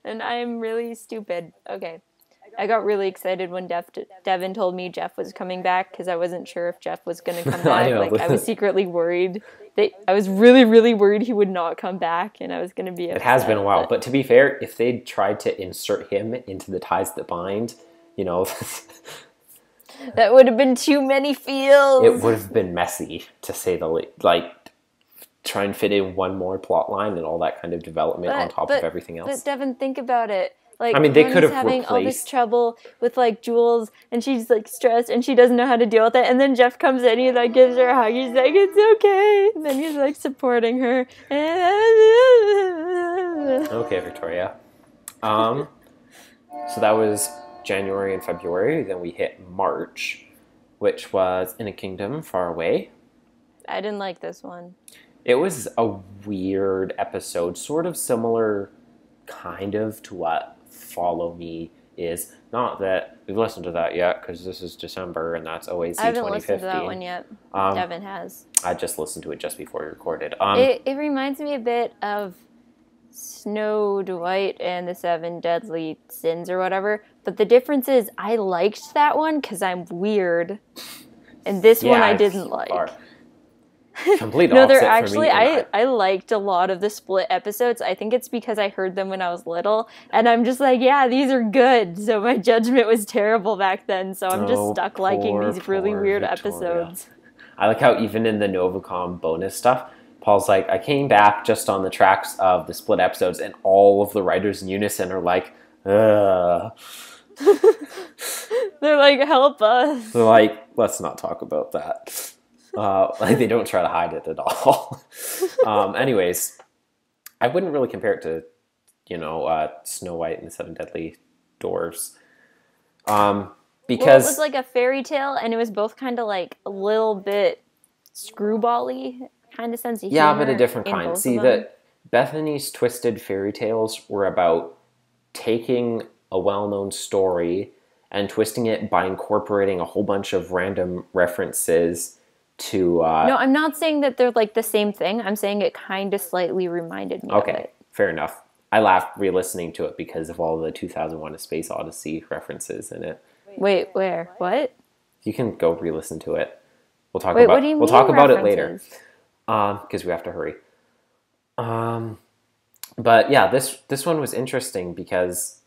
And I'm really stupid. Okay. I got really excited when Devin told me Jeff was coming back, because I wasn't sure if Jeff was going to come back. I was secretly worried. I was really, really worried he would not come back, and I was going to be upset. It has been a while, but to be fair, if they'd tried to insert him into the Ties That Bind, that would have been too many feels. It would have been messy, to say the least. Try and fit in one more plot line and all that kind of development on top of everything else. But Devin, think about it. They could have having all this trouble with Jules, and she's stressed, and she doesn't know how to deal with it. And then Jeff comes in, he gives her a hug. He's like, "It's okay." And then he's supporting her. Okay, Victoria. So that was January and February. Then we hit March, which was In a Kingdom Far Away. I didn't like this one. It was a weird episode, sort of similar, kind of, to what Follow Me is. Not that we've listened to that yet, because this is December, and that's OAC 2015. I haven't listened to that one yet. Devin has. I just listened to it just before we recorded. It reminds me a bit of Snow White and the Seven Deadly Sins or whatever, but the difference is I liked that one because I'm weird, and this one I didn't like. Complete no, they're opposite actually, for me. I liked a lot of the split episodes. I think it's because I heard them when I was little, and I'm just like, yeah, these are good. So my judgment was terrible back then, so I'm just stuck liking these really weird episodes. I like how even in the Novacom bonus stuff, Paul's like, I came back just on the tracks of the split episodes, and all of the writers in unison are like, ugh. They're like, help us. They're like, let's not talk about that. Like, they don't try to hide it at all. Anyways, I wouldn't really compare it to, Snow White and the Seven Deadly Dwarfs. Because it was like a fairy tale, and it was both kind of like a little bit screwball-y kind of sense of humor. Yeah, but a different kind. See, that Bethany's Twisted Fairy Tales were about taking a well-known story and twisting it by incorporating a whole bunch of random references to... No, I'm not saying that they're like the same thing. I'm saying it kind of slightly reminded me of it. Fair enough. I laughed re-listening to it because of all the 2001: A Space Odyssey references in it. Wait, where? What? You can go re-listen to it. We'll talk what do you mean we'll talk about references? It later. Because we have to hurry. But yeah, this one was interesting because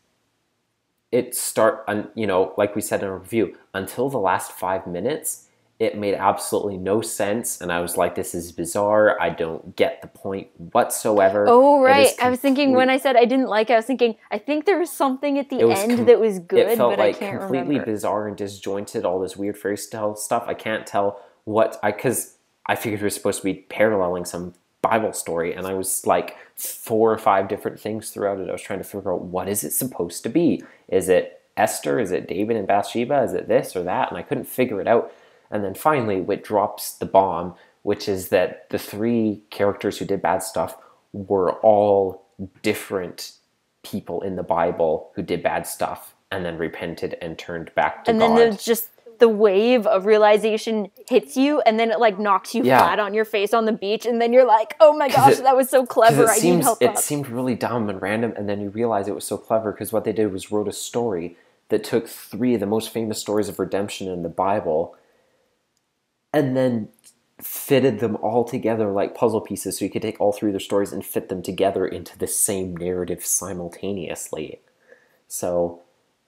like we said in our review, until the last 5 minutes, it made absolutely no sense, and I was like, this is bizarre. I don't get the point whatsoever. Oh, right. I was thinking, when I said I didn't like it, I was thinking, I think there was something at the end that was good, it felt but like I can't completely remember. bizarre and disjointed, all this weird fairy tale stuff. I can't tell because I figured we were supposed to be paralleling some Bible story, and I was like 4 or 5 different things throughout it. I was trying to figure out, what is it supposed to be? Is it Esther? Is it David and Bathsheba? Is it this or that? And I couldn't figure it out. And then finally, Wit drops the bomb, which is that the 3 characters who did bad stuff were all different people in the Bible who did bad stuff and then repented and turned back to God. And then there's just the wave of realization hits you, and then it like knocks you flat on your face on the beach, and then you're like, oh my gosh, that was so clever, I need help. It seemed really dumb and random, and then you realize it was so clever because what they did was wrote a story that took 3 of the most famous stories of redemption in the Bible and then fitted them all together like puzzle pieces, so you could take all 3 of their stories and fit them together into the same narrative simultaneously. So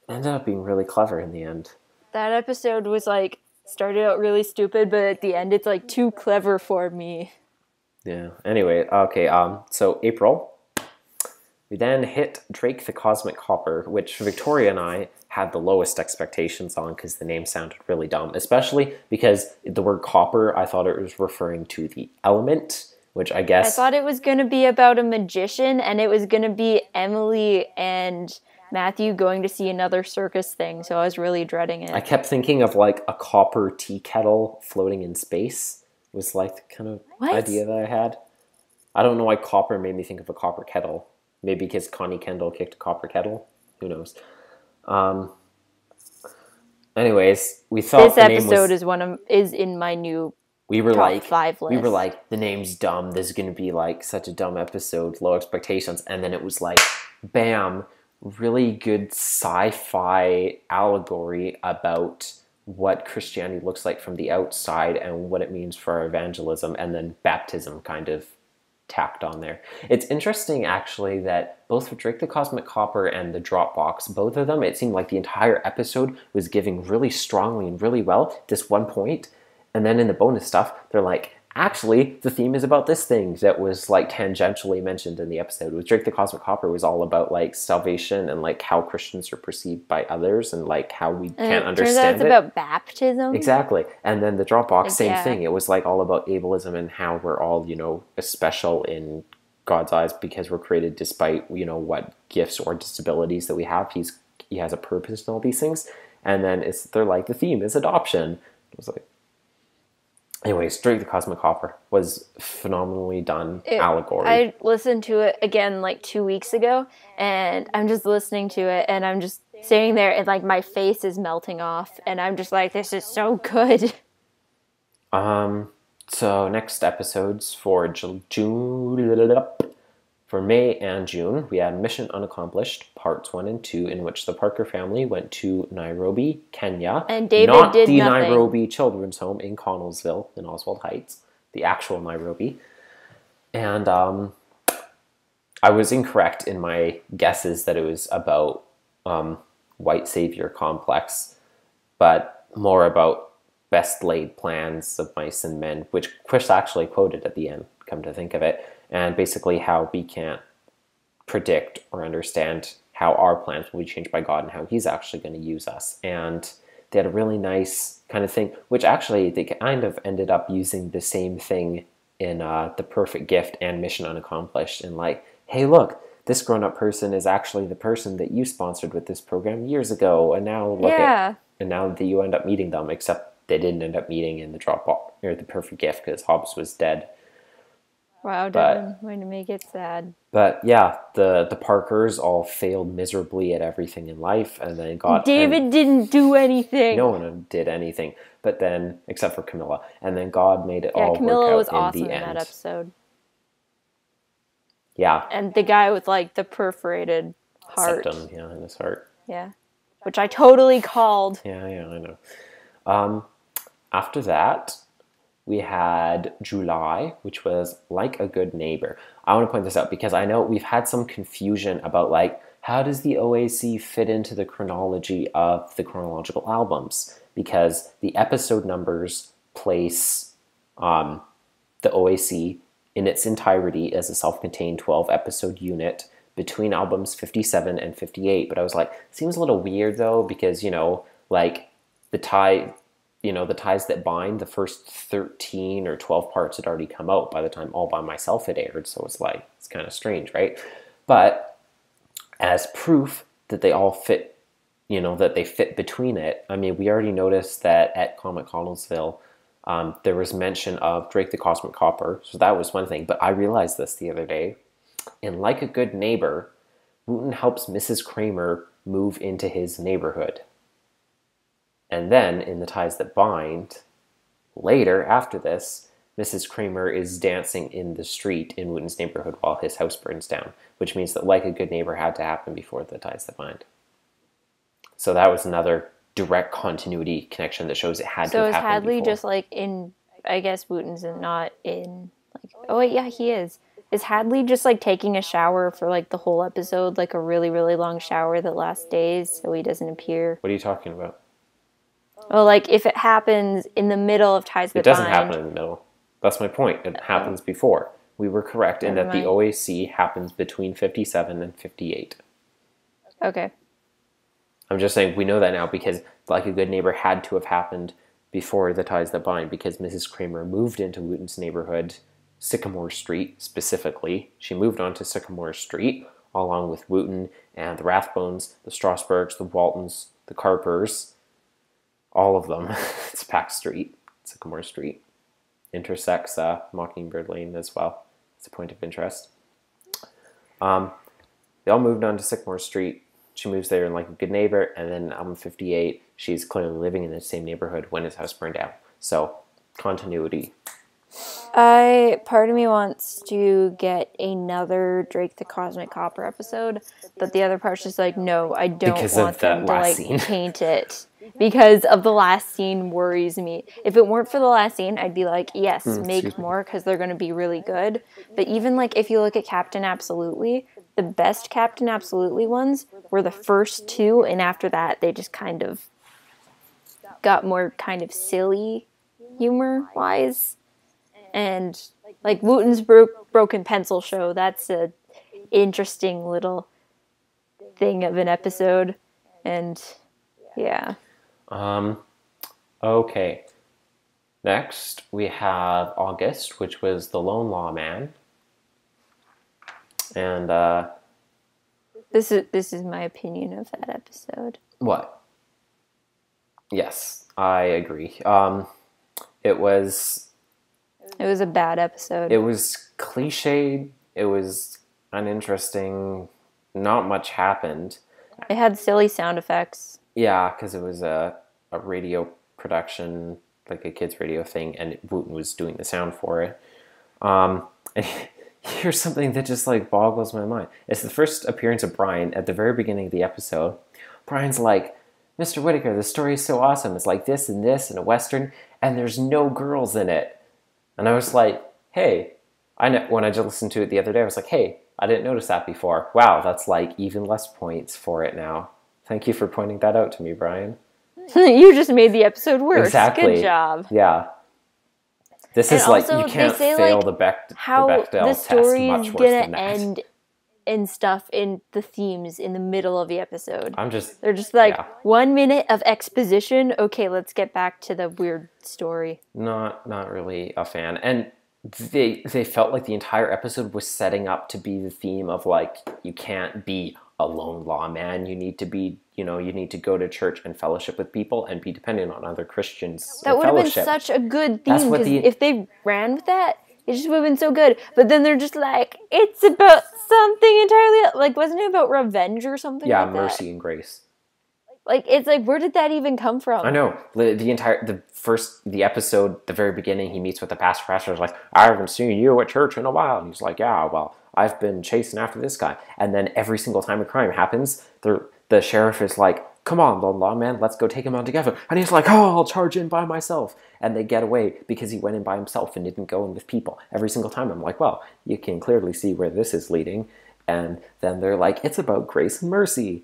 it ended up being really clever in the end. That episode was like, started out really stupid, but at the end it's like too clever for me. Yeah. Anyway, okay, so April, we then hit Drake the Cosmic Copper, which Victoria and I had the lowest expectations on because the name sounded really dumb, especially because the word copper, I thought it was referring to the element, which I guess... I thought it was going to be about a magician, and it was going to be Emily and Matthew going to see another circus thing, so I was really dreading it. I kept thinking of like a copper tea kettle floating in space, was like the kind of idea that I had. I don't know why copper made me think of a copper kettle. Maybe because Connie Kendall kicked a copper kettle. Who knows? Anyways, we thought this episode is in my new top 5 list. We were like, the name's dumb. This is going to be like such a dumb episode. Low expectations, and then it was like, bam, really good sci-fi allegory about what Christianity looks like from the outside and what it means for our evangelism, and then baptism kind of tacked on there. It's interesting actually that both for Drake the Cosmic Copper and the Dropbox, both of them, it seemed like the entire episode was giving really strongly and really well at this one point, and then in the bonus stuff they're like, actually the theme is about this thing that was like tangentially mentioned in the episode. With Drake the Cosmic Copper was all about like salvation and like how Christians are perceived by others and like how we can't understand it. Turns out it's about baptism. Exactly. And then the Dropbox, same thing. It was like all about ableism and how we're all, special in God's eyes because we're created despite, what gifts or disabilities that we have. He has a purpose in all these things. And then they're like, the theme is adoption. It was like, anyways, Drake the Cosmic Copper was phenomenally done allegory. I listened to it again like 2 weeks ago, and I'm just listening to it, and I'm just sitting there and like my face is melting off and I'm just like, this is so good. So next episodes for for May and June, we had Mission Unaccomplished, parts 1 and 2, in which the Parker family went to Nairobi, Kenya. And David not did the nothing. Nairobi Children's Home in Connellsville in Oswald Heights, the actual Nairobi. And I was incorrect in my guesses that it was about white savior complex, but more about best laid plans of mice and men, which Chris actually quoted at the end, come to think of it, and basically how we can't predict or understand how our plans will be changed by God and how he's actually going to use us. And they had a really nice kind of thing, which actually they kind of ended up using the same thing in The Perfect Gift and Mission Unaccomplished, and like, hey, look, this grown-up person is actually the person that you sponsored with this program years ago, and now look at, and now that you end up meeting them, except they didn't end up meeting in the Dropbox or The Perfect Gift because Hobbs was dead. Wow, Devin, way to make it sad. But yeah, the Parkers all failed miserably at everything in life, and then David didn't do anything. No one did anything, but then except for Camilla, and then God made it all Camilla work out was in awesome the in end. that episode. Yeah, and the guy with like the perforated heart, septum, in his heart. Yeah, which I totally called. Yeah, I know. After that, we had July, which was Like a Good Neighbor. I want to point this out because I know we've had some confusion about like, how does the OAC fit into the chronology of the chronological albums? Because the episode numbers place the OAC in its entirety as a self-contained 12-episode unit between albums 57 and 58. But I was like, seems a little weird though, because, like the ties that bind, the first 13 or 12 parts had already come out by the time All by Myself had aired, so it's like, it's kind of strange, right? But as proof that they all fit, that they fit between it, I mean, we already noticed that at Comic Connellsville, there was mention of Drake the Cosmic Copper, so that was one thing, but I realized this the other day. In Like a Good Neighbor, Wooten helps Mrs. Kramer move into his neighborhood. And then, in The Ties That Bind, later, after this, Mrs. Kramer is dancing in the street in Wooten's neighborhood while his house burns down, which means that Like a Good Neighbor had to happen before The Ties That Bind. So that was another direct continuity connection that shows it had to have happened before. So is Hadley just like in, I guess Wooten's not in, like, oh wait, yeah, he is. Is Hadley just like taking a shower for like the whole episode, like a really, really long shower that lasts days so he doesn't appear? What are you talking about? Well, like, if it happens in the middle of Ties That Bind... It doesn't happen in the middle. That's my point. It happens before. We were correct in that the OAC happens between 57 and 58. Okay. I'm just saying, we know that now because Like a Good Neighbor had to have happened before The Ties That Bind, because Mrs. Kramer moved into Wooten's neighborhood, Sycamore Street specifically. She moved on to Sycamore Street, along with Wooten and the Rathbones, the Strasburgs, the Waltons, the Carpers... all of them. It's Pack Street, Sycamore Street. Intersects Mockingbird Lane as well. It's a point of interest. They all moved on to Sycamore Street. She moves there in Like a Good Neighbor, and then album 58, she's clearly living in the same neighborhood when his house burned down. So, continuity. Part of me wants to get another Drake the Cosmic Copper episode, but the other part's just like, no, I don't want them to like paint it. Because of the last scene worries me. If it weren't for the last scene, I'd be like, yes, make more because they're going to be really good. But even like if you look at Captain Absolutely, the best Captain Absolutely ones were the first two, and after that they just kind of got more kind of silly humor-wise. And like Wooten's Broken Pencil Show, that's a interesting little thing of an episode. And yeah. Okay. Next, we have August, which was The Lone Lawman. And, This is my opinion of that episode. What? Yes, I agree. It was a bad episode. It was cliched. It was uninteresting. Not much happened. It had silly sound effects. Yeah, because it was a radio production, like a kids' radio thing, and Wooten was doing the sound for it. And here's something that just like boggles my mind. It's the first appearance of Brian at the very beginning of the episode. Brian's like, Mr. Whitaker, the story is so awesome. It's like this and a Western, and there's no girls in it. And I was like, hey, I know, when I just listened to it the other day, I was like, hey, I didn't notice that before. Wow, that's like even less points for it now. Thank you for pointing that out to me, Brian. You just made the episode worse. Exactly. Good job. Yeah. This is like, you can't fail like, the Bechdel how test the story much is worse gonna than that. end and stuff in the themes in the middle of the episode. They're just like, 1 minute of exposition. Okay, let's get back to the weird story. Not really a fan. And they felt like the entire episode was setting up to be the theme of like, you can't be a lone lawman. You need to be, you need to go to church and fellowship with people and be dependent on other Christians. That would have been such a good theme, because if they ran with that, it just would have been so good. But then they're just like, it's about something entirely else. Like, wasn't it about revenge or something like that? Yeah, mercy and grace. Like, it's like, where did that even come from? I know. The episode, the very beginning, he meets with the pastor. Pastor's like, I haven't seen you at church in a while. And he's like, yeah, well, I've been chasing after this guy. And then every single time a crime happens, the sheriff is like, come on, lone lawman, let's go take him on together. And he's like, oh, I'll charge in by myself. And they get away because he went in by himself and didn't go in with people. Every single time I'm like, well, you can clearly see where this is leading. And then they're like, it's about grace and mercy.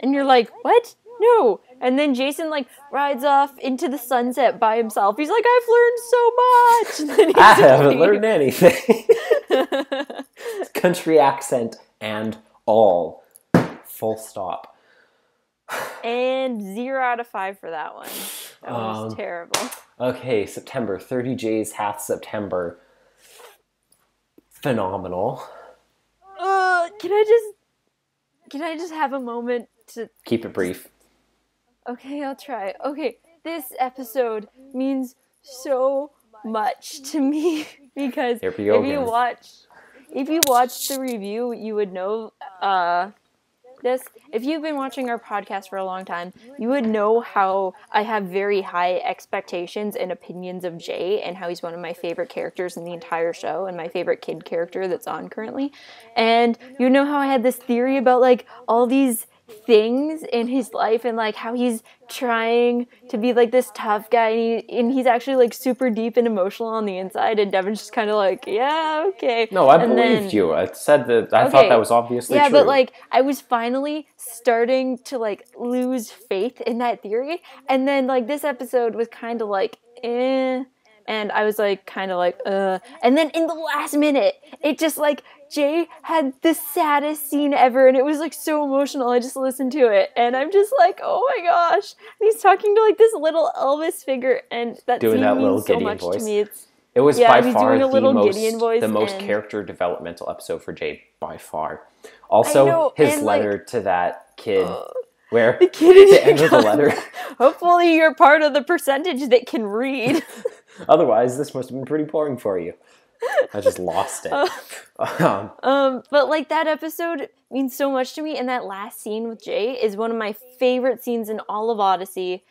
And you're like, what? No. And then Jason like rides off into the sunset by himself. He's like, I've learned so much. And then I haven't learned anything. Country accent and all. Full stop. And 0 out of 5 for that one. That was terrible. Okay, September. 30 J's Hath September. Phenomenal. Can I just have a moment to... Keep it brief. Okay, I'll try. Okay, this episode means so much to me because if you watch the review, you would know this. If you've been watching our podcast for a long time, you would know how I have very high expectations and opinions of Jay and how he's one of my favorite characters in the entire show and my favorite kid character that's on currently. And you know how I had this theory about like all these things in his life and like how he's trying to be like this tough guy and he's actually like super deep and emotional on the inside, and Devin's just kind of like, yeah, okay. No, I believed you. I said that I thought that was obviously true. Yeah, but like I was finally starting to like lose faith in that theory, and then like this episode was kind of like and I was like kind of like and then in the last minute it just like Jay had the saddest scene ever, and it was like so emotional. I just listened to it and I'm just like, oh my gosh. And he's talking to like this little Elvis figure, and that doing scene that little means so Gideon much voice. To me. It was by far the most character developmental episode for Jay, by far. Also, his letter to that kid, where the kid at the end of the letter. Hopefully you're part of the percentage that can read. Otherwise, this must have been pretty boring for you. I just lost it. But like that episode means so much to me, and that last scene with Jay is one of my favorite scenes in all of Odyssey,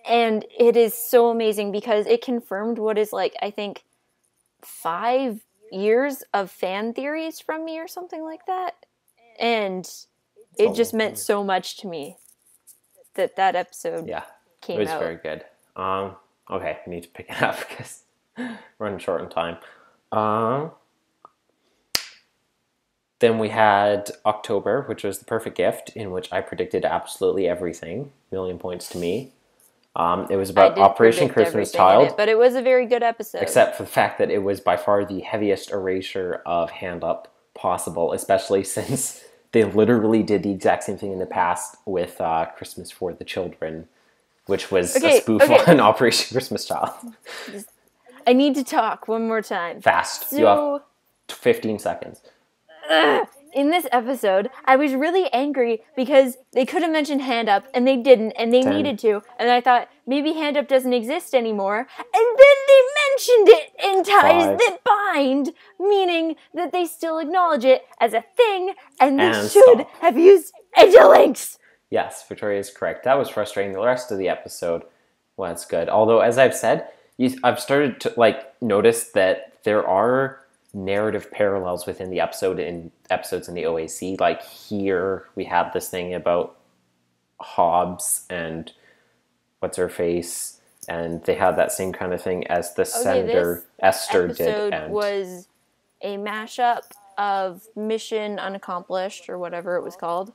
and it is so amazing because it confirmed what is like, I think, 5 years of fan theories from me or something like that, and it just meant so much to me that episode came out. It was very good. Okay, I need to pick it up because we're running short on time. Then we had October, which was the perfect gift, in which I predicted absolutely everything. 1,000,000 points to me. It was about Operation Christmas Child. But it was a very good episode. Except for the fact that it was by far the heaviest erasure of Hand Up possible, especially since they literally did the exact same thing in the past with Christmas for the Children, which was a spoof on Operation Christmas Child. I need to talk one more time. Fast. So, you have 15 seconds. In this episode, I was really angry because they could have mentioned Hand Up, and they didn't, and they needed to. And I thought, maybe Hand Up doesn't exist anymore. And then they mentioned it in ties that bind, meaning that they still acknowledge it as a thing, and they should have used Angelinks! Yes, Victoria is correct. That was frustrating. The rest of the episode was good. Although, as I've said, I've started to notice that there are narrative parallels within the episodes in the OAC. Like here, we have this thing about Hobbs and what's her face, and they had that same kind of thing as the senator Esther did. Episode was a mashup of Mission Unaccomplished or whatever it was called,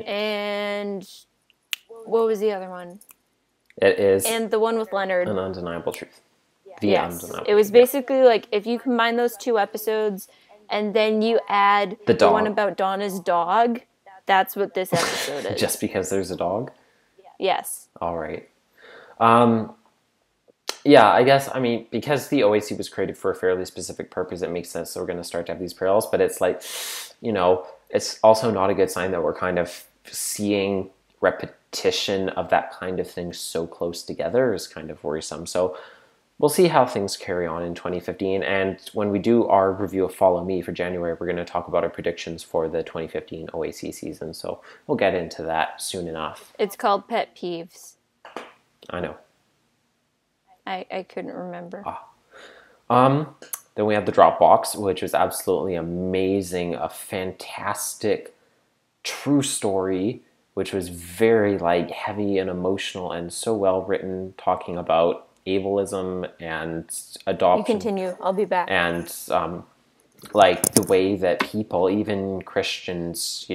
and what was the other one? It is, and the one with Leonard, An Undeniable Truth. It was basically like if you combine those two episodes and then you add the one about Donna's dog, that's what this episode is. Just because there's a dog? Yes. All right. Yeah, I guess, I mean, because the OAC was created for a fairly specific purpose, it makes sense that we're going to start to have these parallels, but it's like, it's also not a good sign that we're kind of seeing repetition of that kind of thing so close together is kind of worrisome. So we'll see how things carry on in 2015, and when we do our review of Follow Me for January, we're going to talk about our predictions for the 2015 OAC season, so we'll get into that soon enough. It's called Pet Peeves. I know. I couldn't remember. Then we have the Dropbox, which was absolutely amazing, a fantastic true story, which was very heavy and emotional and so well written, talking about ableism and adoption. You continue. I'll be back. And the way that people, even Christians,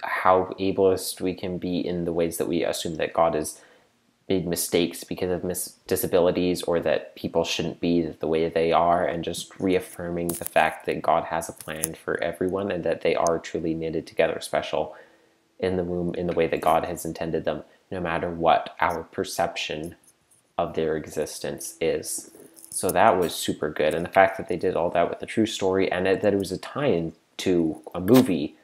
how ableist we can be in the ways that we assume that God has made mistakes because of disabilities, or that people shouldn't be the way they are, and just reaffirming the fact that God has a plan for everyone and that they are truly knitted together, special in the womb in the way that God has intended them, no matter what our perception of their existence is. So that was super good. And the fact that they did all that with a true story, and that it was a tie-in to a movie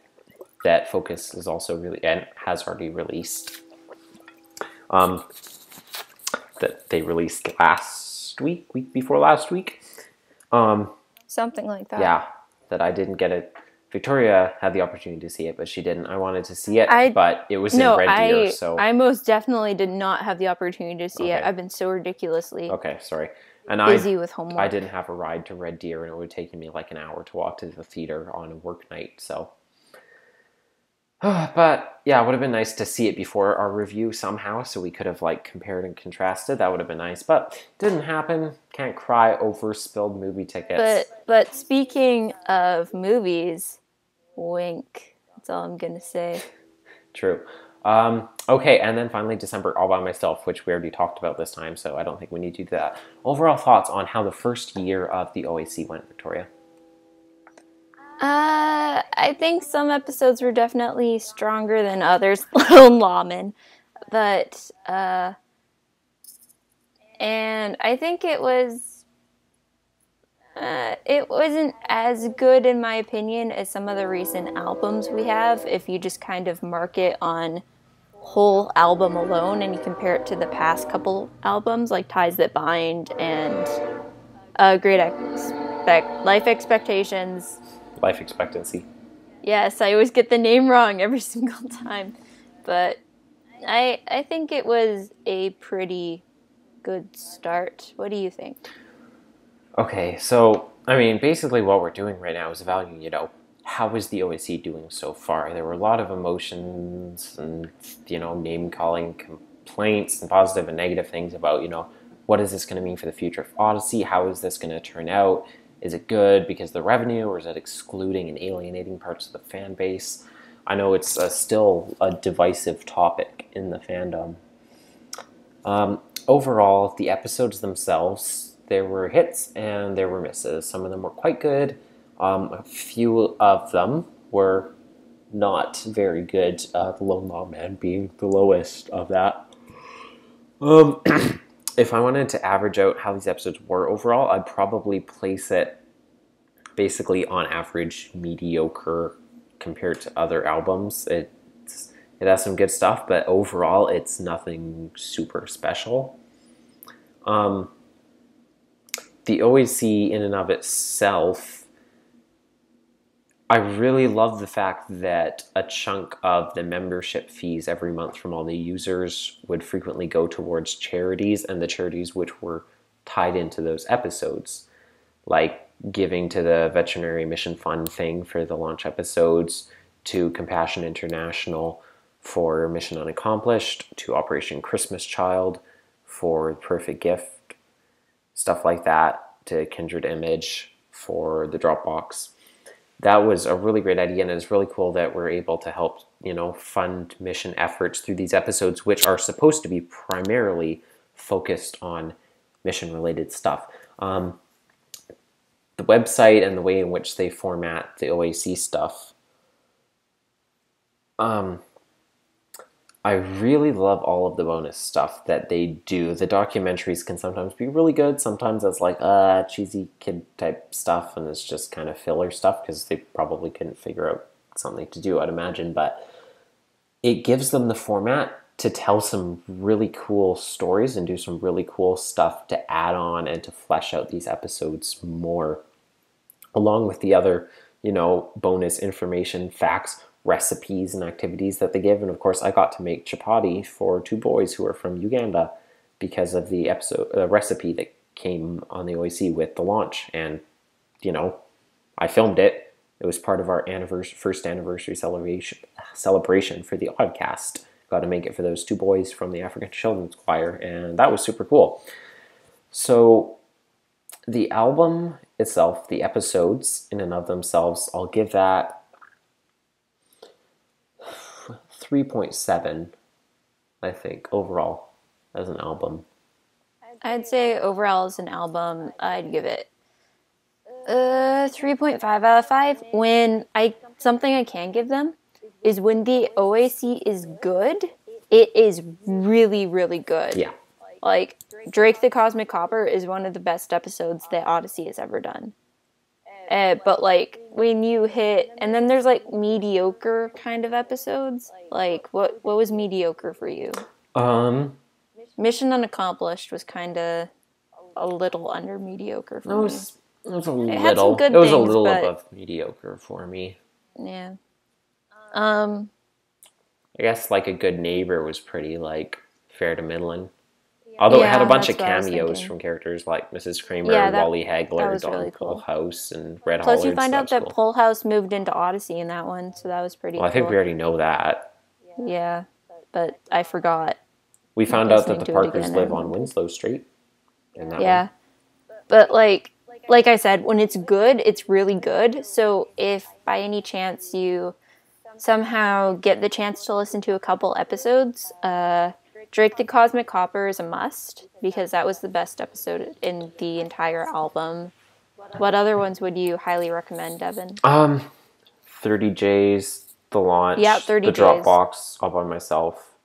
that Focus is also really, and has already released. That they released week before last week. Something like that. Yeah, that I didn't get it. Victoria had the opportunity to see it, but she didn't. I wanted to see it, but it was in Red Deer, so... I most definitely did not have the opportunity to see it. I've been so ridiculously busy with homework. I didn't have a ride to Red Deer, and it would have taken me an hour to walk to the theater on a work night, so... But, yeah, it would have been nice to see it before our review somehow, so we could have, compared and contrasted. That would have been nice, but didn't happen. Can't cry over spilled movie tickets. But speaking of movies, wink. That's all I'm gonna say. True. Okay, and then finally December, All By Myself, which we already talked about this time, so I don't think we need to do that. Overall thoughts on how the first year of the OAC went, Victoria? I think some episodes were definitely stronger than others. Little Lawman. But, and I think it wasn't as good, in my opinion, as some of the recent albums we have, if you just kind of mark it on whole album alone and you compare it to the past couple albums, like Ties That Bind and Life Expectations. Life Expectancy. Yes, I always get the name wrong every single time. But I think it was a pretty good start. What do you think? Okay, so, I mean, basically what we're doing right now is evaluating, how is the OAC doing so far? There were a lot of emotions and, name-calling complaints and positive and negative things about, what is this going to mean for the future of Odyssey? How is this going to turn out? Is it good because of the revenue, or is it excluding and alienating parts of the fan base? I know it's still a divisive topic in the fandom. Overall, the episodes themselves, there were hits and there were misses. Some of them were quite good. A few of them were not very good. The Lone Lawman being the lowest of that. If I wanted to average out how these episodes were overall, I'd probably place it basically on average mediocre compared to other albums. It has some good stuff, but overall it's nothing super special. The OAC in and of itself I really love the fact that a chunk of the membership fees every month from all the users would frequently go towards charities, and the charities which were tied into those episodes, like giving to the Veterinary Mission Fund thing for the launch episodes, to Compassion International for Mission Unaccomplished, to Operation Christmas Child for Perfect Gift, stuff like that, to Kindred Image for the Dropbox. That was a really great idea, and it's really cool that we're able to help, fund mission efforts through these episodes, which are supposed to be primarily focused on mission-related stuff. The website and the way in which they format the OAC stuff, I really love all of the bonus stuff that they do. The documentaries can sometimes be really good. Sometimes it's like cheesy kid type stuff, and it's just kind of filler stuff because they probably couldn't figure out something to do, I'd imagine. But it gives them the format to tell some really cool stories and do some really cool stuff to add on and to flesh out these episodes more, along with the other, bonus information, facts, recipes, and activities that they give. And of course, I got to make chapati for 2 boys who are from Uganda because of the recipe that came on the OAC with the launch. And, I filmed it. It was part of our first anniversary celebration for the Oddcast. Got to make it for those 2 boys from the African Children's Choir, and that was super cool. So the album itself, the episodes in and of themselves, I'll give that 3.7, I think, overall as an album. I'd say overall as an album, I'd give it 3.5 out of 5. Something I can give them is when the OAC is good, it is really, really good. Yeah. Like, Drake the Cosmic Copper is one of the best episodes that Odyssey has ever done. But, like, when you hit... And then there's, like, mediocre kind of episodes. Like, what was mediocre for you? Mission Unaccomplished was kind of a little under mediocre for me. It was a little... It had some good things, but, above mediocre for me. Yeah. I guess, like, A Good Neighbor was pretty, like, fair to middling. Although it had a bunch of cameos from characters like Mrs. Kramer, Wally Hagler, Don really cool. Polehouse, and Red Plus, Hollard. you find out that Polehouse moved into Odyssey in that one, so that was pretty cool. I think we already know that. Yeah, but I forgot. We found out that the Parkers live on Winslow Street in that one. But like I said, when it's good, it's really good. So if by any chance you somehow get the chance to listen to a couple episodes, Drake the Cosmic Copper is a must, because that was the best episode in the entire album. What other ones would you highly recommend, Devin? 30 J's, The Launch, 30 The J's. Dropbox, All By Myself.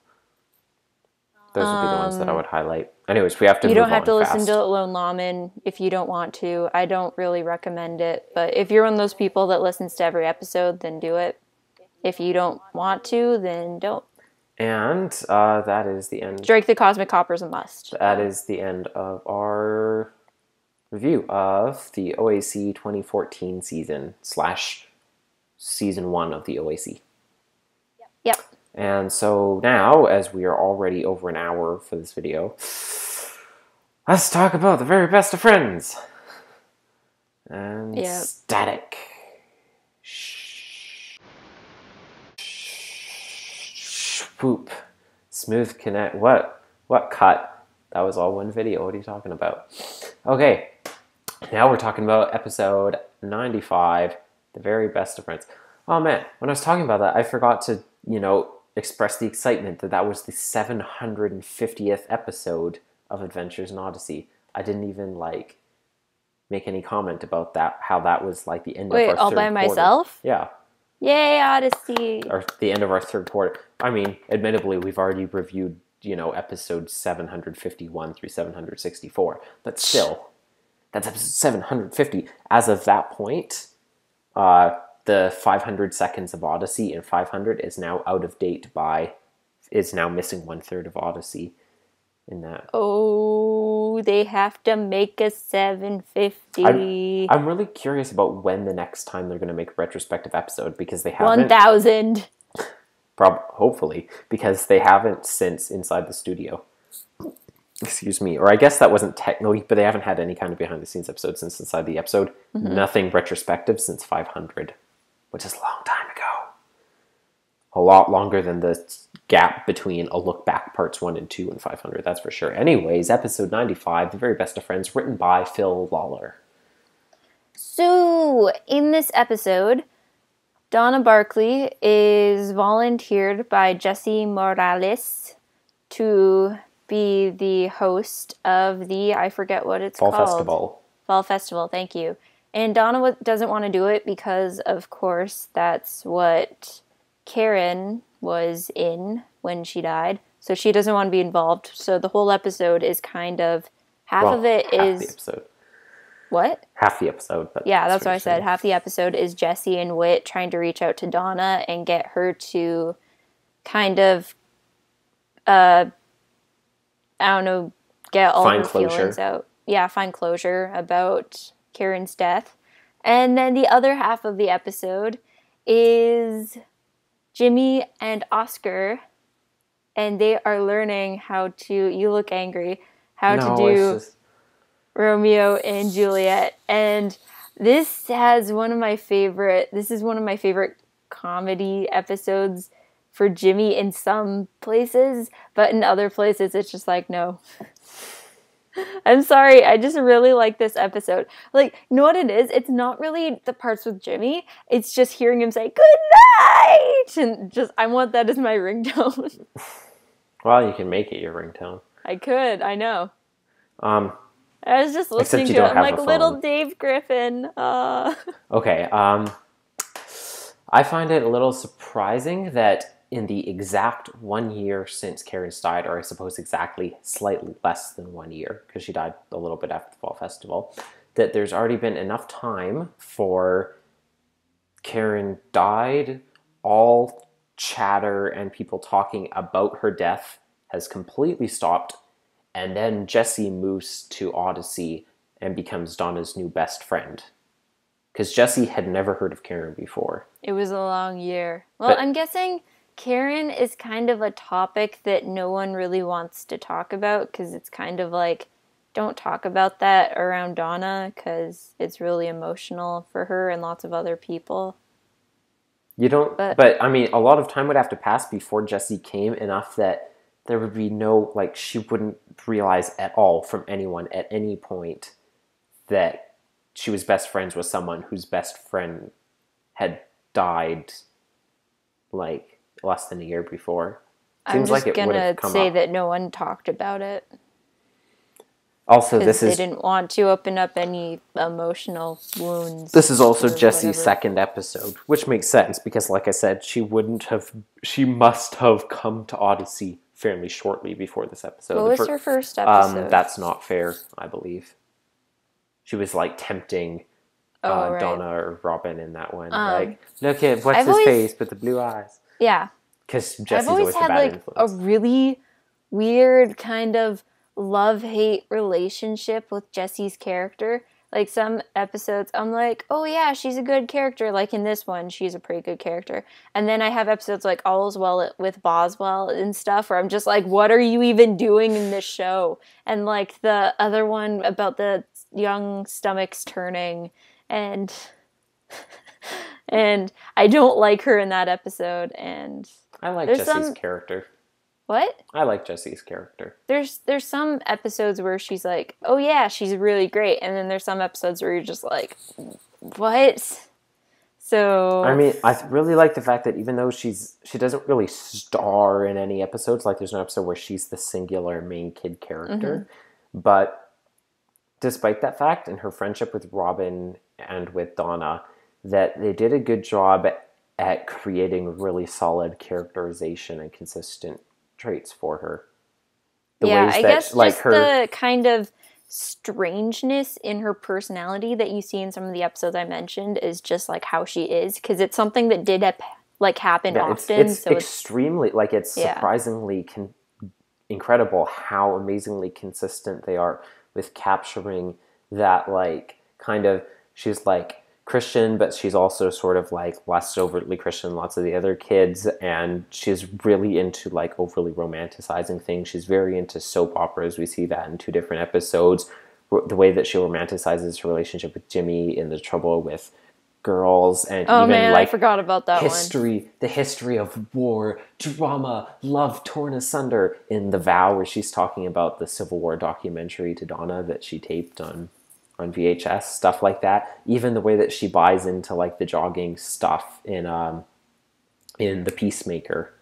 Those would be the ones that I would highlight. Anyways, we have to move on. You don't have to fast. listen to Lone Lawman if you don't want to. I don't really recommend it, but if you're one of those people that listens to every episode, then do it. If you don't want to, then don't. And that is the end. Drake the Cosmic Copper is a must. That is the end of our review of the OAC 2014 season / season 1 of the OAC. Yep. And so now, as we are already over an hour for this video, let's talk about the very best of Friends. And Static. Swoop. Smooth connect. What cut? That was all one video. What are you talking about? Okay. Now we're talking about episode 95, the very best of Friends. Oh man, when I was talking about that, I forgot to, express the excitement that was the 750th episode of Adventures in Odyssey. I didn't even, make any comment about that, how that was, the end of our third quarter. Wait, all by myself? Yeah. Yay, Odyssey! Or the end of our third quarter. I mean, admittedly, we've already reviewed, episodes 751 through 764. But still, that's episode 750. As of that point, the 500 seconds of Odyssey and 500 is now out of date is now missing 1/3 of Odyssey. in that. Oh, they have to make a 750. I'm really curious about when the next time they're going to make a retrospective episode, because they haven't. 1,000. Hopefully, because they haven't since Inside the Studio. Excuse me. Or I guess that wasn't technically, but they haven't had any kind of behind-the-scenes episode since Inside the Episode. Mm-hmm. Nothing retrospective since 500, which is a long time ago. A lot longer than the gap between A Look Back Parts 1 and 2 and 500, that's for sure. Anyways, episode 95, The Very Best of Friends, written by Phil Lawler. So, in this episode, Donna Barkley is volunteered by Jesse Morales to be the host of the, I forget what it's called. Fall Festival, thank you. And Donna doesn't want to do it because, of course, that's what Karen was in when she died. So she doesn't want to be involved. So the whole episode is kind of, half of it is... the episode. What? Half the episode. But yeah, that's what I said. Half the episode is Jesse and Whit trying to reach out to Donna and get her to kind of, I don't know, get all her feelings out. Yeah, find closure about Karen's death. And then the other half of the episode is Jimmy and Oscar, and they are learning how to, you look angry, how to do Romeo and Juliet. And this is one of my favorite comedy episodes for Jimmy in some places, but in other places it's just like, no. I'm sorry, I just really like this episode. Like, you know what it is? It's not really the parts with Jimmy, it's just hearing him say, good night! And just, I want that as my ringtone. Well, you can make it your ringtone. I could, I know. I was just listening to it, I'm like, little Dave Griffin. Okay, I find it a little surprising that in the exact 1 year since Karen's died, or I suppose exactly slightly less than 1 year, because she died a little bit after the Fall Festival, that there's already been enough time for Karen died, all chatter and people talking about her death has completely stopped, and then Jesse moves to Odyssey and becomes Donna's new best friend. Because Jesse had never heard of Karen before. It was a long year. Well, but I'm guessing Karen is kind of a topic that no one really wants to talk about, because it's kind of like, don't talk about that around Donna, because it's really emotional for her and lots of other people. You don't, but I mean, a lot of time would have to pass before Jesse came, enough that there would be no, like, she wouldn't realize at all from anyone at any point that she was best friends with someone whose best friend had died, like, less than a year before. Seems I'm just like gonna say that no one talked about it. Also, they didn't want to open up any emotional wounds. This is also Jesse's second episode, which makes sense because, like I said, she must have come to Odyssey fairly shortly before this episode. What was her first episode? That's Not Fair, I believe. She was like tempting right. Donna or Robin in that one. Like, look at what's his face with the blue eyes. Yeah. Because Jesse's always had like influence. A really weird kind of love-hate relationship with Jesse's character. Like, some episodes I'm like, oh yeah, she's a good character. Like in this one, she's a pretty good character. And then I have episodes like All's Well with Boswell and stuff where I'm just like, what are you even doing in this show? And like the other one about the young stomachs turning, and and I don't like her in that episode. And I like Jesse's character. What? I like Jesse's character. There's some episodes where she's like, oh yeah, she's really great. And then there's some episodes where you're just like, what? So... I mean, I really like the fact that even though she doesn't really star in any episodes, like there's an episode where she's the singular main kid character. Mm-hmm. But despite that fact, and her friendship with Robin and with Donna, that they did a good job at creating really solid characterization and consistent traits for her. I guess like just the kind of strangeness in her personality that you see in some of the episodes I mentioned is just like how she is, because it's something that did happen often. It's extremely, like it's surprisingly incredible how amazingly consistent they are with capturing that, like, kind of, she's like Christian, but she's also sort of like less overtly Christian than lots of the other kids, and she's really into like overly romanticizing things. She's very into soap operas. We see that in 2 different episodes. The way that she romanticizes her relationship with Jimmy in The Trouble with Girls, and oh even man, like I forgot about that the history of war, drama, love torn asunder in The Vow, where she's talking about the Civil War documentary to Donna that she taped on VHS, stuff like that. Even the way that she buys into like the jogging stuff in The Peacemaker,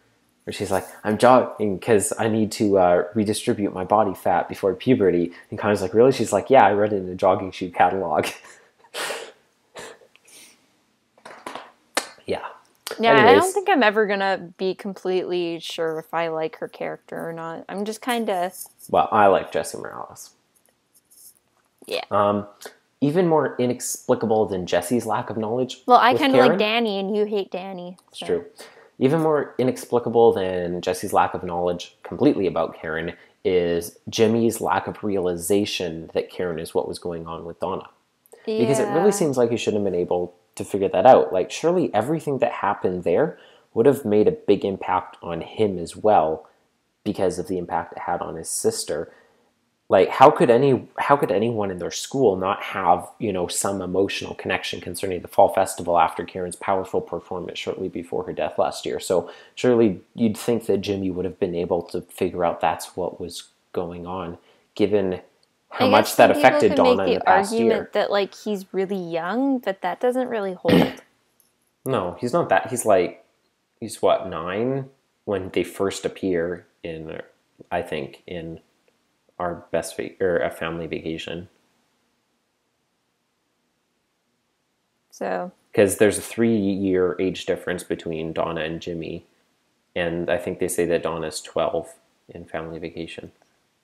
where she's like, I'm jogging because I need to redistribute my body fat before puberty. And Connor's like, really? She's like, yeah, I read it in a jogging shoe catalog. Yeah. Yeah, Anyways, I don't think I'm ever gonna be completely sure if I like her character or not. I'm just kind of... well, I like Jesse Morales. Yeah. Even more inexplicable than Jesse's lack of knowledge. Well, I kind of like Karen. Danny, and you hate Danny. It's true. Even more inexplicable than Jesse's lack of knowledge completely about Karen is Jimmy's lack of realization that Karen is what was going on with Donna. Yeah. Because it really seems like he shouldn't have been able to figure that out. Like, surely everything that happened there would have made a big impact on him as well because of the impact it had on his sister. Like, how could anyone in their school not have, some emotional connection concerning the Fall Festival after Karen's powerful performance shortly before her death last year? So surely you'd think that Jimmy would have been able to figure out that's what was going on, given how much that affected Donna in the past year. Argument that like he's really young, but that doesn't really hold. No, he's not that. He's what, 9 when they first appear in, I think, in our a family vacation. So, because there's a 3-year age difference between Donna and Jimmy, and I think they say that Donna's 12 in Family Vacation.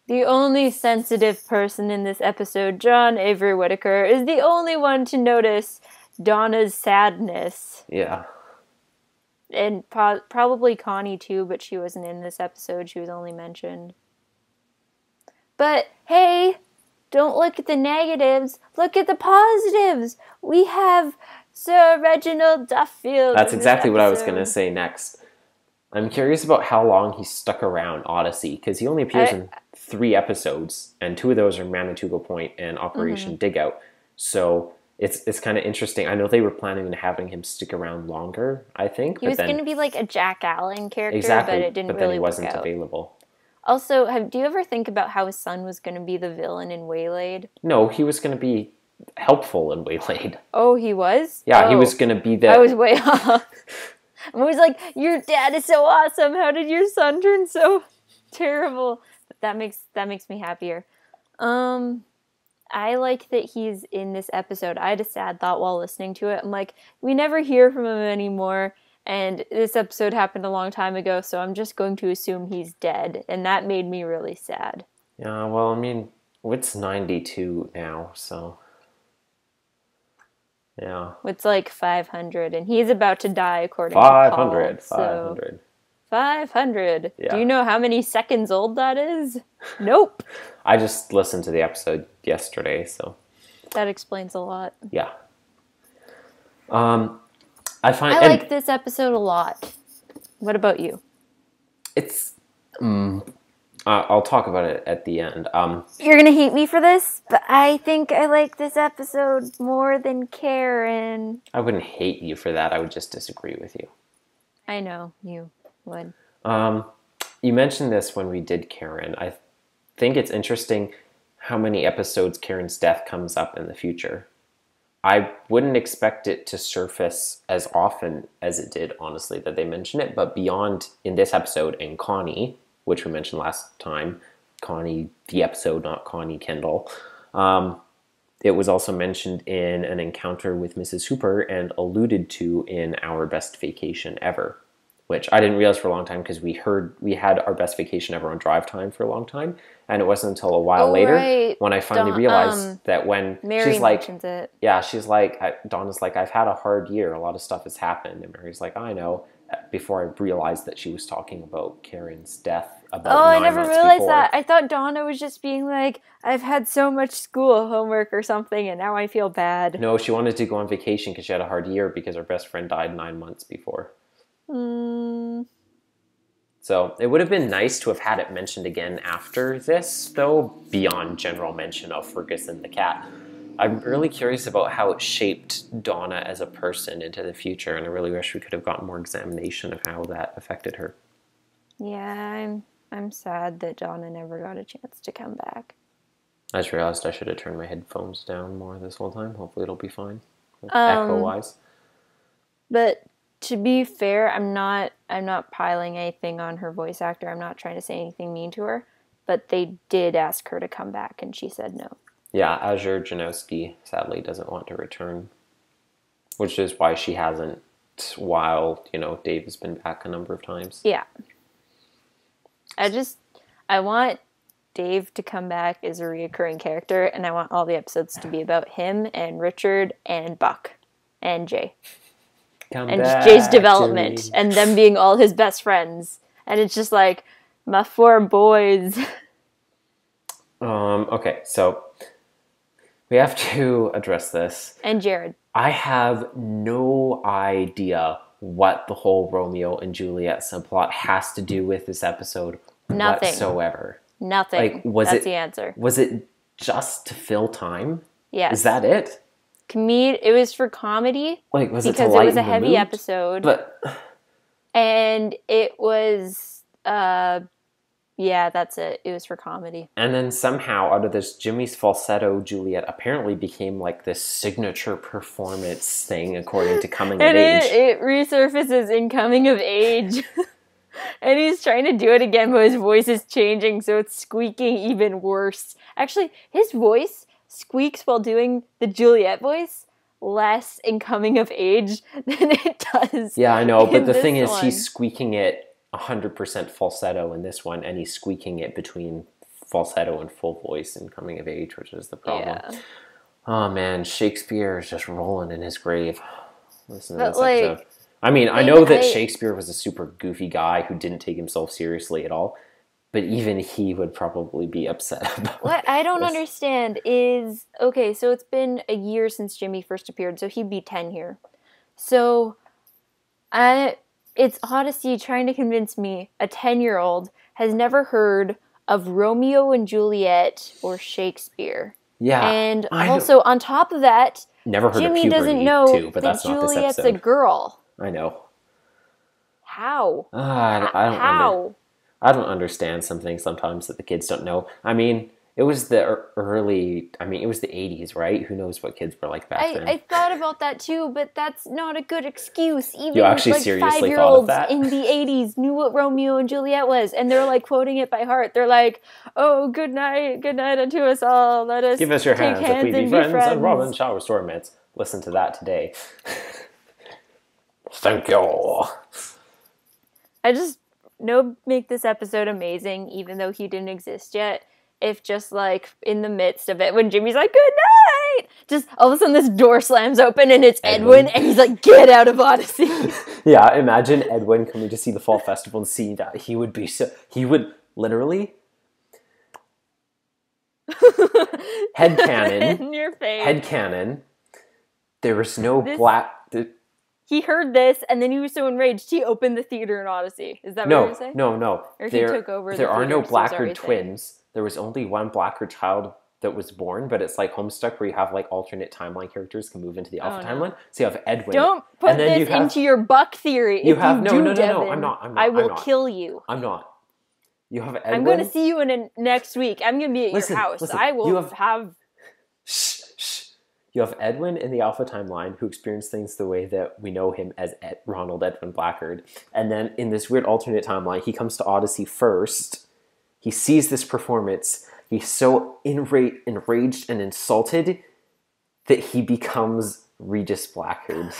The only sensitive person in this episode, John Avery Whitaker, is the only one to notice Donna's sadness. Yeah. And probably Connie too, but she wasn't in this episode. She was only mentioned. But hey, don't look at the negatives. Look at the positives. We have Sir Reginald Duffield. That's exactly what I was going to say next. I'm curious about how long he stuck around Odyssey, because he only appears in 3 episodes, and 2 of those are Manitoba Point and Operation Digout. So it's kind of interesting. I know they were planning on having him stick around longer, I think. He was going to be like a Jack Allen character, exactly, but it didn't but really then he wasn't work out. available. Also, do you ever think about how his son was going to be the villain in Waylaid? No, he was going to be helpful in Waylaid. Oh, he was? Yeah, he was going to be the... I was way off. I'm always like, your dad is so awesome. How did your son turn so terrible? But that makes me happier. I like that he's in this episode. I had a sad thought while listening to it. I'm like, we never hear from him anymore. And this episode happened a long time ago, so I'm just going to assume he's dead. And that made me really sad. Yeah, well, I mean, it's 92 now, so... yeah. It's like 500, and he's about to die according to 500, Paul. 500. 500. Yeah. Do you know how many seconds old that is? Nope. I just listened to the episode yesterday, so... that explains a lot. Yeah. I like this episode a lot. What about you? It's... I'll talk about it at the end. You're going to hate me for this, but I think I like this episode more than Karen. I wouldn't hate you for that. I would just disagree with you. I know, you would. You mentioned this when we did Karen. I think it's interesting how many episodes Karen's death comes up in the future. I wouldn't expect it to surface as often as it did, honestly, that they mention it, but beyond in this episode and Connie, which we mentioned last time, Connie, the episode, not Connie Kendall. It was also mentioned in an encounter with Mrs. Hooper and alluded to in Our Best Vacation Ever, which I didn't realize for a long time because we had Our Best Vacation Ever on Drive Time for a long time, and it wasn't until a while later when I finally realized that when Mary she's like, mentions it. yeah, she's like, Donna's like, I've had a hard year, a lot of stuff has happened, and Mary's like, I know. before I realized that she was talking about Karen's death about Oh, 9 I never months realized before. that. I thought Donna was just being like, I've had so much school homework or something, and now I feel bad. No, she wanted to go on vacation because she had a hard year because her best friend died 9 months before. So it would have been nice to have had it mentioned again after this, though, beyond general mention of Ferguson the cat. I'm really curious about how it shaped Donna as a person into the future, and I really wish we could have gotten more examination of how that affected her. Yeah, I'm sad that Donna never got a chance to come back. I just realized I should have turned my headphones down more this whole time. Hopefully it'll be fine, echo-wise. But to be fair, I'm not piling anything on her voice actor. I'm not trying to say anything mean to her, but they did ask her to come back, and she said no. Yeah, Azure Janowski sadly doesn't want to return, which is why she hasn't, while, Dave has been back a number of times. Yeah. I want Dave to come back as a reoccurring character, and I want all the episodes to be about him and Richard and Buck and Jay. And just Jay's development and them being all his best friends. And it's just like, my 4 boys. Okay, so we have to address this. And Jared. I have no idea what the whole Romeo and Juliet subplot has to do with this episode whatsoever. Nothing. That's the answer. Was it just to fill time? Yes. Is that it? It was for comedy. Was it to because lighten it was a the heavy mood? episode. But and it was yeah, that's it. It was for comedy. And then somehow out of this, Jimmy's falsetto Juliet apparently became like this signature performance thing according to Coming of Age. It resurfaces in Coming of Age. And he's trying to do it again, but his voice is changing, so it's squeaking even worse. Actually, his voice squeaks while doing the Juliet voice less in Coming of Age than it does. Yeah, I know, but the thing is, one. he's squeaking it 100% falsetto in this one, and he's squeaking it between falsetto and full voice in Coming of Age, which is the problem. Yeah. Oh man, Shakespeare is just rolling in his grave. Listen to this episode. I mean, I know that Shakespeare was a super goofy guy who didn't take himself seriously at all, but even he would probably be upset about what I don't understand is, okay, so it's been a year since Jimmy first appeared, so he'd be 10 here. So, it's Odyssey trying to convince me a 10-year-old has never heard of Romeo and Juliet or Shakespeare. Yeah. And also, on top of that, never heard Jimmy of puberty, doesn't know too, but that's not this Juliet's episode. a girl. I know. How? How? I don't understand some things sometimes that the kids don't know. I mean, it was the it was the 80s, right? Who knows what kids were like back then? I thought about that too, but that's not a good excuse. Even you actually seriously 5-year-olds thought of that? in the 80s knew what Romeo and Juliet was, and they're like quoting it by heart. They're like, "Oh, good night unto us all. Let us give us your take hands if we be friends, friends. and Robin shall restore mitts." Listen to that today. Thank you. I just make this episode amazing, even though he didn't exist yet. If just like in the midst of it, when Jimmy's like, "Good night," just all of a sudden this door slams open and it's Edwin and he's like, "Get out of Odyssey." Yeah, imagine Edwin coming to see the fall festival and seeing that. He would literally headcanon in your face. Headcanon. There was no black. He heard this, and then he was so enraged, he opened the theater in Odyssey. Is that what you're saying? No. Or he took over there are no Blackgaard thing. twins. There was only one Blackgaard child that was born, but it's like Homestuck where you have like alternate timeline characters can move into the Alpha timeline. So you have Edwin. Don't put this into your Buck theory. No, I'm not. I will kill you. I'm not. You have Edwin. I'm going to see you next week. I'm going to be at your house. I will have... Shh. You have Edwin in the Alpha timeline who experienced things the way that we know him as Ronald Edwin Blackgaard. And then in this weird alternate timeline, he comes to Odyssey first. He sees this performance. He's so enraged and insulted that he becomes Regis Blackgaard.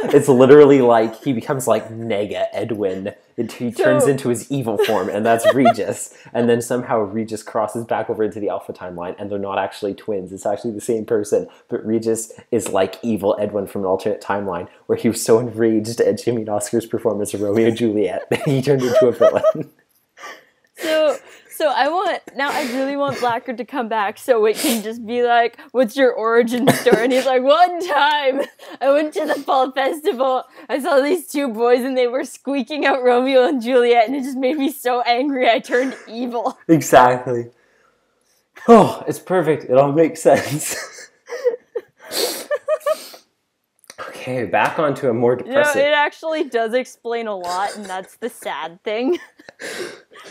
It's literally like he becomes like Nega Edwin. He turns into his evil form, and that's Regis. And then somehow Regis crosses back over into the Alpha timeline, and they're not actually twins. It's actually the same person. But Regis is like evil Edwin from an alternate timeline, where he was so enraged at Jimmy and Oscar's performance of Romeo and Juliet that he turned into a villain. So I really want Blackgaard to come back so it can just be like, what's your origin story? And he's like, one time I went to the fall festival, I saw these two boys and they were squeaking out Romeo and Juliet, and it just made me so angry I turned evil. Exactly. Oh, it's perfect. It all makes sense. Okay, back onto a more depressing... it actually does explain a lot, and that's the sad thing.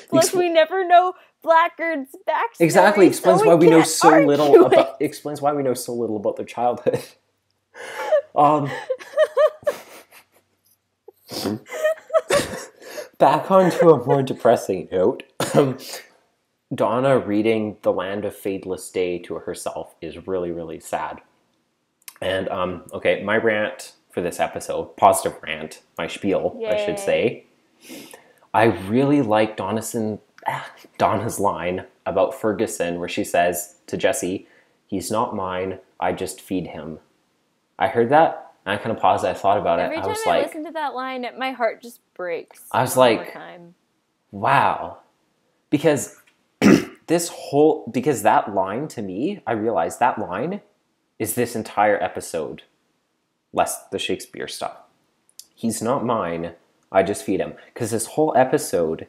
Plus, we never know Blackgaard's backstory. Exactly, explains why we know so little about their childhood. Back onto a more depressing note. Donna reading The Land of Fadeless Day to herself is really, really sad. And, okay, my rant for this episode, positive rant, my spiel, I should say. I really like Donna's line about Ferguson, where she says to Jesse, "He's not mine, I just feed him." I heard that, and I kind of paused, I thought about it. Every time I listen to that line, my heart just breaks. I was like, wow. Because because that line, to me, I realized that line is this entire episode, less the Shakespeare stuff. He's not mine, I just feed him. Because this whole episode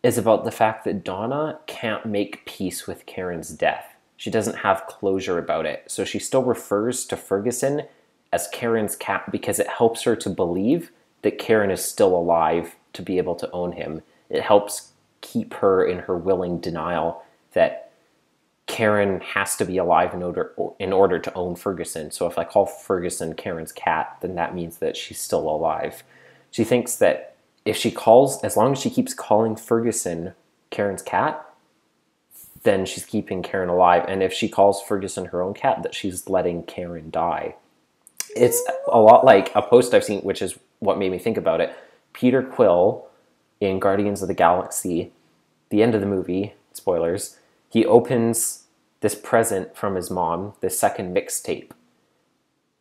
is about the fact that Donna can't make peace with Karen's death. She doesn't have closure about it. So she still refers to Ferguson as Karen's cat because it helps her to believe that Karen is still alive to be able to own him. It helps keep her in her willing denial that Karen has to be alive in order to own Ferguson. So if I call Ferguson Karen's cat, then that means that she's still alive. She thinks that as long as she keeps calling Ferguson Karen's cat, then she's keeping Karen alive. And if she calls Ferguson her own cat, that she's letting Karen die. It's a lot like a post I've seen, which is what made me think about it. Peter Quill in Guardians of the Galaxy, the end of the movie, spoilers, he opens this present from his mom, this second mixtape.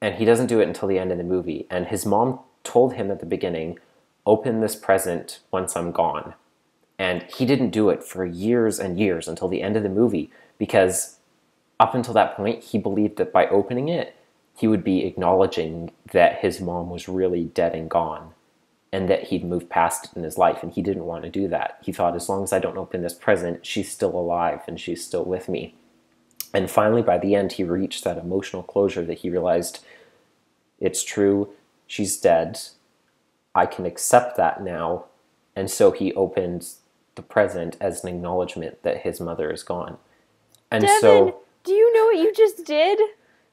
And he doesn't do it until the end of the movie. And his mom told him at the beginning, open this present once I'm gone. And he didn't do it for years and years until the end of the movie, because up until that point, he believed that by opening it, he would be acknowledging that his mom was really dead and gone, and that he'd moved past it in his life, and he didn't want to do that. He thought, as long as I don't open this present, she's still alive and she's still with me. And finally, by the end, he reached that emotional closure that he realized, it's true, she's dead. I can accept that now. And so he opened the present as an acknowledgement that his mother is gone. And Devin, do you know what you just did?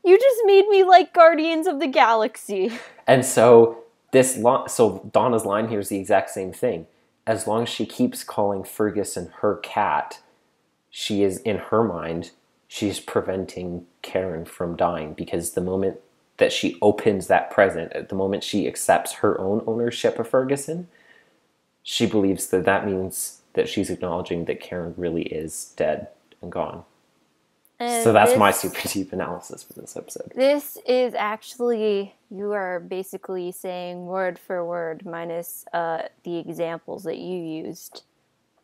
You just made me like Guardians of the Galaxy. And so Donna's line here is the exact same thing. As long as she keeps calling Ferguson her cat, she is, in her mind, she's preventing Karen from dying, because the moment that she opens that present, at the moment she accepts her own ownership of Ferguson, she believes that that means that she's acknowledging that Karen really is dead and gone. And so that's my super deep analysis for this episode. This is actually, you are basically saying word for word, minus the examples that you used.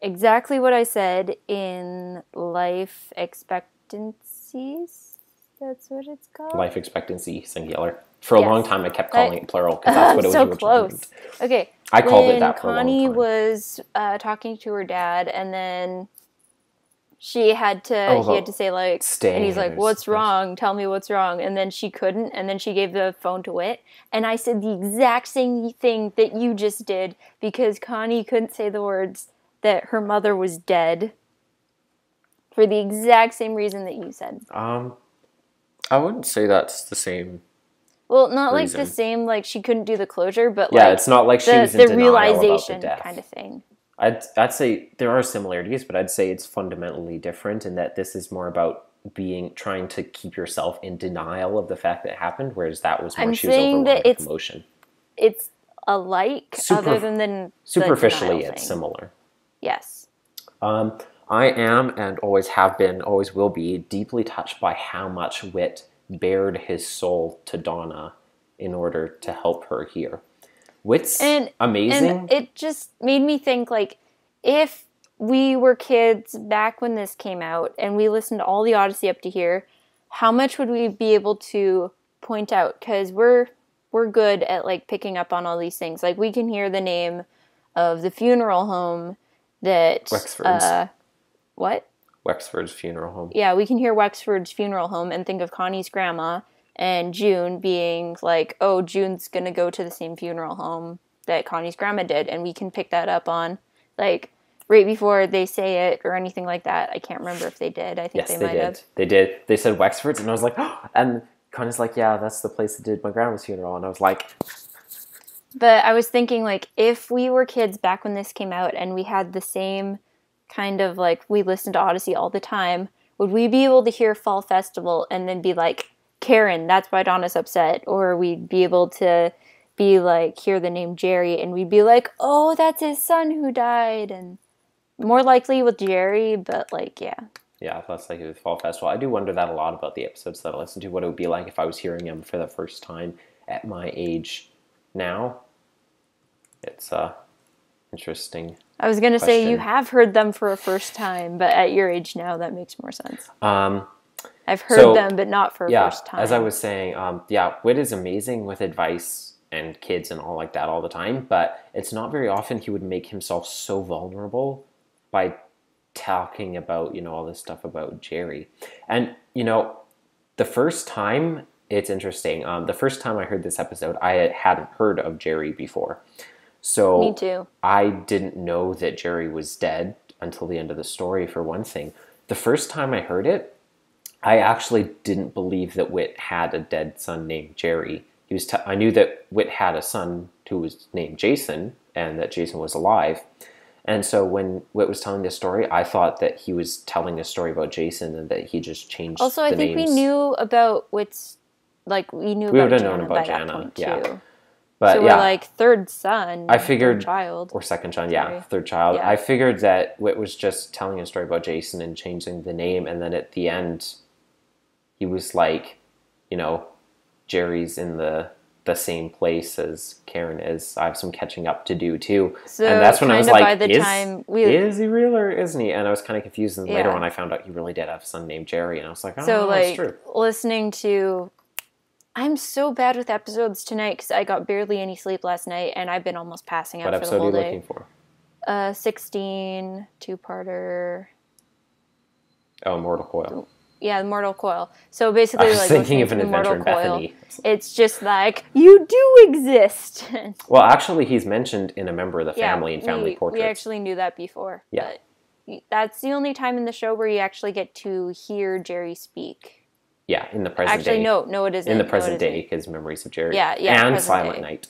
Exactly what I said in life expectancies. That's what it's called? Life expectancy, singular. For a long time, I kept calling it plural, because that's what it was so close. Okay. I called it that for Connie a long time. was talking to her dad, and then he had to say, like, and he's like, what's wrong? Tell me what's wrong. And then she couldn't, and then she gave the phone to Whit. And I said the exact same thing that you just did, because Connie couldn't say the words that her mother was dead for the exact same reason that you said. I wouldn't say that's the same. Well, not reason. Like the same, like she couldn't do the closure, but yeah, it's not like she was in denial realization about the death. Kind of thing. I'd say there are similarities, but I'd say it's fundamentally different in that this is more about trying to keep yourself in denial of the fact that it happened, whereas that was more she was overwhelmed with emotion. it's alike, other than the superficially denial it's thing. similar. Yes. I am, and always have been, always will be, deeply touched by how much Whit bared his soul to Donna in order to help her here. Whit's amazing. And it just made me think, like, if we were kids back when this came out and we listened to all the Odyssey up to here, how much would we be able to point out? Because we're good at, like, picking up on all these things. Like, we can hear the name of the funeral home that... Wexford's. What? Wexford's funeral home. Yeah, we can hear Wexford's funeral home and think of Connie's grandma, and June being like, oh, June's going to go to the same funeral home that Connie's grandma did, and we can pick that up on, like, right before they say it or anything like that. I can't remember if they did. I think they might have. They did. They said Wexford's, and I was like, oh, and Connie's like, yeah, that's the place that did my grandma's funeral, and I was like... But I was thinking, like, if we were kids back when this came out and we had the same kind of, like, we listened to Odyssey all the time, would we be able to hear Fall Festival and then be like, Karen, that's why Donna's upset? Or we'd be able to be like, hear the name Jerry and we'd be like, oh, that's his son who died. And more likely with Jerry, but, like, yeah. Yeah, that's like with Fall Festival. I do wonder that a lot about the episodes that I listen to, what it would be like if I was hearing them for the first time at my age now. It's interesting. I was going to say you have heard them for a first time, but at your age now, that makes more sense. I've heard them, but not for a first time. As I was saying, Whit is amazing with advice and kids and all like that all the time, but it's not very often he would make himself so vulnerable by talking about, all this stuff about Jerry. And, the first time, it's interesting. The first time I heard this episode, I hadn't heard of Jerry before. So me too. I didn't know that Jerry was dead until the end of the story, for one thing. The first time I heard it, I actually didn't believe that Whit had a dead son named Jerry. I knew that Whit had a son who was named Jason, and that Jason was alive. And so when Whit was telling this story, I thought that he was telling a story about Jason and that he just changed the names. Also, I think we knew about Whit's, like, we knew about Jana by that point, too. But, so we're like third son, I figured, third child. Or second child, third child. Yeah. I figured that Whit was just telling a story about Jason and changing the name, and then at the end, he was like, Jerry's in the same place as Karen is. I have some catching up to do, too. So and that's when I was like, is he real or isn't he? And I was kind of confused, and later when I found out he really did have a son named Jerry, and I was like, oh, so, that's true. Listening to... I'm so bad with episodes tonight because I got barely any sleep last night and I've been almost passing out for the whole day. What episode are you looking for? 16, two-parter. Oh, Mortal Coil. Yeah, Mortal Coil. So basically, I was thinking of An Adventure in Coil, Bethany. it's just like, you do exist. Well, actually, he's mentioned in A Member of the Family in Family Portraits. We actually knew that before. Yeah. But that's the only time in the show where you actually get to hear Jerry speak. Yeah, in the present day. Actually, no, it isn't. In the present day, because Memories of Jerry. Yeah, and Silent Night.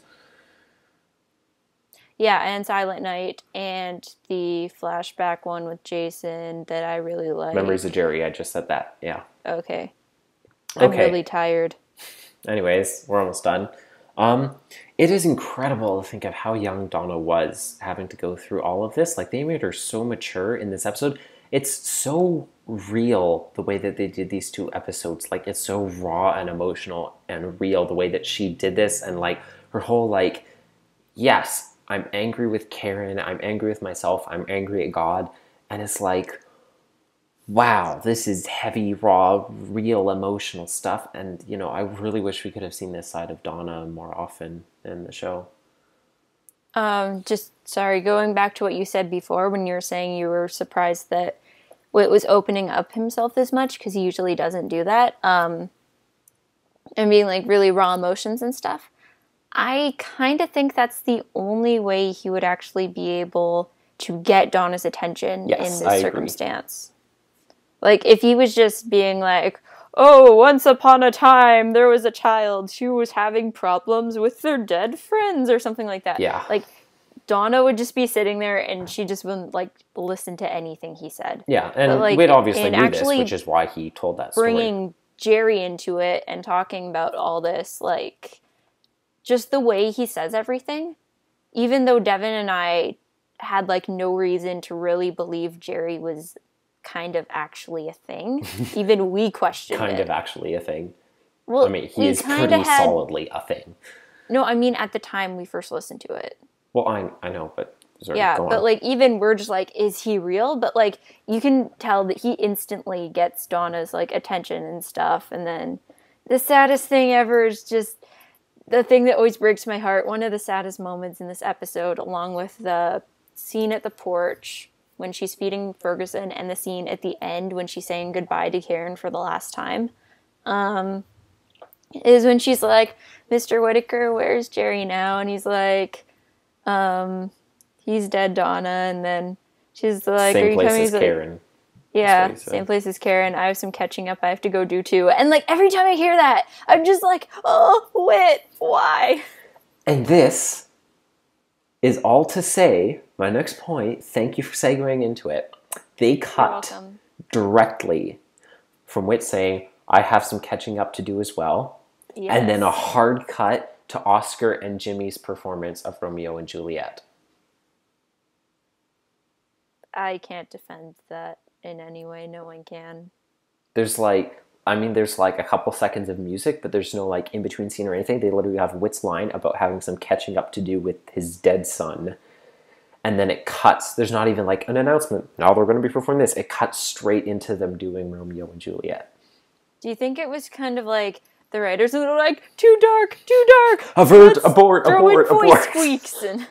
Yeah, and Silent Night, and the flashback one with Jason that I really like. Memories of Jerry, I just said that, yeah. Okay. I'm really tired. Anyways, we're almost done. It is incredible to think of how young Donna was having to go through all of this. Like, they made her so mature in this episode. It's so real the way that they did these two episodes. Like, it's so raw and emotional and real the way that she did this, and like her whole like, yes, I'm angry with Karen, I'm angry with myself, I'm angry at God, and it's like, wow, this is heavy, raw, real emotional stuff. And I really wish we could have seen this side of Donna more often in the show. Going back to what you said before when you were saying you were surprised that Whit was opening up himself this much, because he usually doesn't do that, and being like really raw emotions and stuff. I kind of think that's the only way he would actually be able to get Donna's attention in this circumstance. Agree. Like, if he was just being like, oh, once upon a time there was a child who was having problems with their dead friends or something like that. Yeah. Like, Donna would just be sitting there and she just wouldn't, like, listen to anything he said. Yeah, and Whit obviously knew this, which is why he told that story. Bringing Jerry into it and talking about all this, like, just the way he says everything, even though Devin and I had, like, no reason to really believe Jerry was kind of actually a thing, even we questioned it. Kind of actually a thing. Well, I mean, he is pretty solidly a thing. No, I mean, at the time we first listened to it. Well, I know, but... Sorry, yeah, but, like, even we're just like, is he real? But, like, you can tell that he instantly gets Donna's, like, attention and stuff. And then the saddest thing ever is just the thing that always breaks my heart. One of the saddest moments in this episode, along with the scene at the porch when she's feeding Ferguson and the scene at the end when she's saying goodbye to Karen for the last time, is when she's like, Mr. Whittaker, where's Jerry now? And he's like, he's dead, Donna. And then she's like, same place as Karen. Yeah, same place as Karen. I have some catching up I have to go do too. And, like, every time I hear that, I'm just like, oh, Whit, why? And this is all to say, my next point, thank you for segueing into it. They cut directly from Whit saying, I have some catching up to do as well. Yes. And then a hard cut to Oscar and Jimmy's performance of Romeo and Juliet. I can't defend that in any way. No one can. There's like a couple seconds of music, but there's no, like, in-between scene or anything. They literally have Whit's line about having some catching up to do with his dead son. And then it cuts. There's not even, like, an announcement. Now they're going to be performing this. It cuts straight into them doing Romeo and Juliet. Do you think it was kind of like the writers were like, too dark, avert, abort, squeaks. And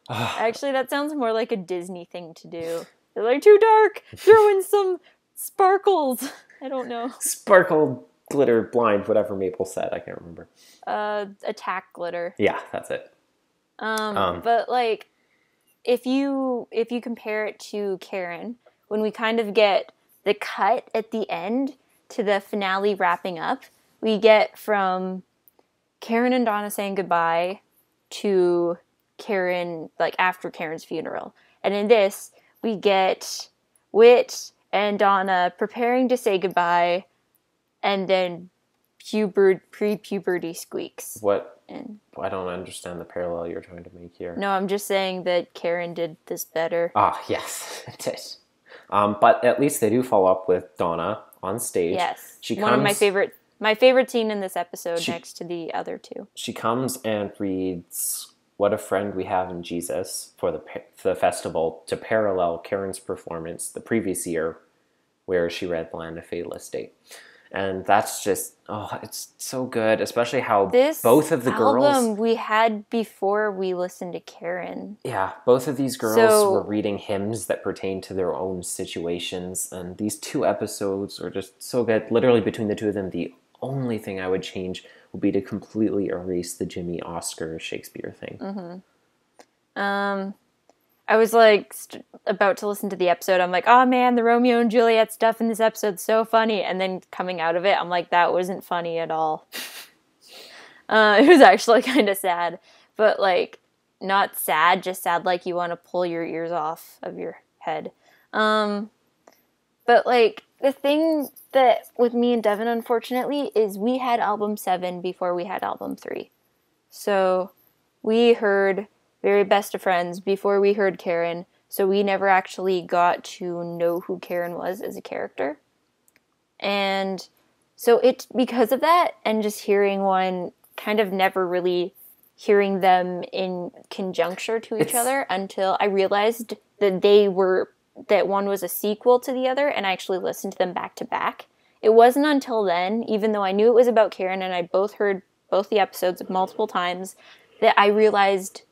actually, that sounds more like a Disney thing to do. They're like, too dark, throw in some sparkles. I don't know. Sparkle, glitter, blind, whatever Maple said. I can't remember. Attack glitter. Yeah, that's it. But, like, if you compare it to Karen, when we kind of get the cut at the end to the finale wrapping up, we get from Karen and Donna saying goodbye to Karen, like, after Karen's funeral. And in this, we get Whit and Donna preparing to say goodbye, and then pre-puberty squeaks. What? I don't understand the parallel you're trying to make here. No, I'm just saying that Karen did this better. Ah, yes, it did. But at least they do follow up with Donna on stage. Yes, one of my favorite scene in this episode, next to the other two. She comes and reads "What a Friend We Have in Jesus" for the festival to parallel Karen's performance the previous year, where she read "The Land of Fatalist State." And that's just, it's so good, especially how both of the girls... This album we had before we listened to Karen. Yeah, both of these girls were reading hymns that pertain to their own situations, and these two episodes are just so good. Literally, between the two of them, the only thing I would change would be to completely erase the Jimmy Oscar Shakespeare thing. Mm-hmm. I was, like, about to listen to the episode. I'm like, oh, man, the Romeo and Juliet stuff in this episode's so funny. And then coming out of it, I'm like, that wasn't funny at all. It was actually kind of sad. But, like, not sad, just sad like you want to pull your ears off of your head. But, like, the thing that with me and Devin, unfortunately, is we had album 7 before we had album 3. So we heard Very Best of Friends before we heard Karen, so we never actually got to know who Karen was as a character. And so it's because of that, and just hearing one, kind of never really hearing them in conjuncture to each other until I realized that one was a sequel to the other, and I actually listened to them back to back. It wasn't until then, even though I knew it was about Karen and I both heard both the episodes multiple times, that I realized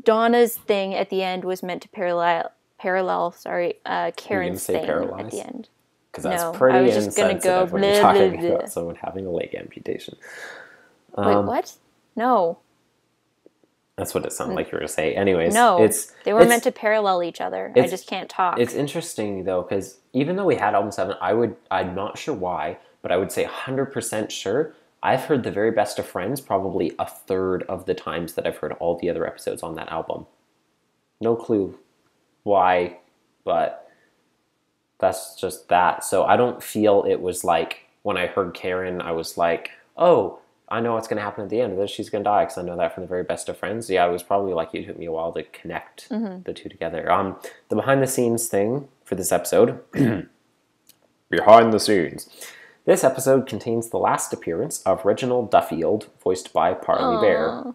Donna's thing at the end was meant to parallel Karen's thing at the end. Because that's pretty insensitive when you're talking about someone having a leg amputation. Wait, what? No. That's what it sounded like you were to say. Anyways, no, they were meant to parallel each other. I just can't talk. It's interesting though, because even though we had album 7, I'm not sure why, but I would say 100% sure I've heard The Very Best of Friends probably a third of the times that I've heard all the other episodes on that album. No clue why, but that's just that. So I don't feel it was like, when I heard Karen, I was like, oh, I know what's going to happen at the end of this. She's going to die because I know that from the very best of friends. Yeah, it was probably like it took me a while to connect the two together. The behind the scenes thing for this episode, behind the scenes. This episode contains the last appearance of Reginald Duffield, voiced by Parley Bear.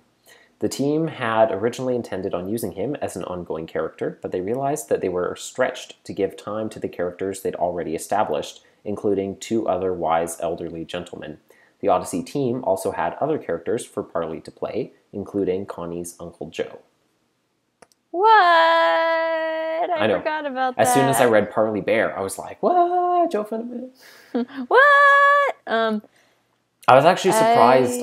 The team had originally intended on using him as an ongoing character, but they realized that they were stretched to give time to the characters they'd already established, including 2 other wise elderly gentlemen. The Odyssey team also had other characters for Parley to play, including Connie's Uncle Joe. What? I forgot about that. As soon as I read Parley Bear, I was like, what? Joe Finneman? What? I was actually surprised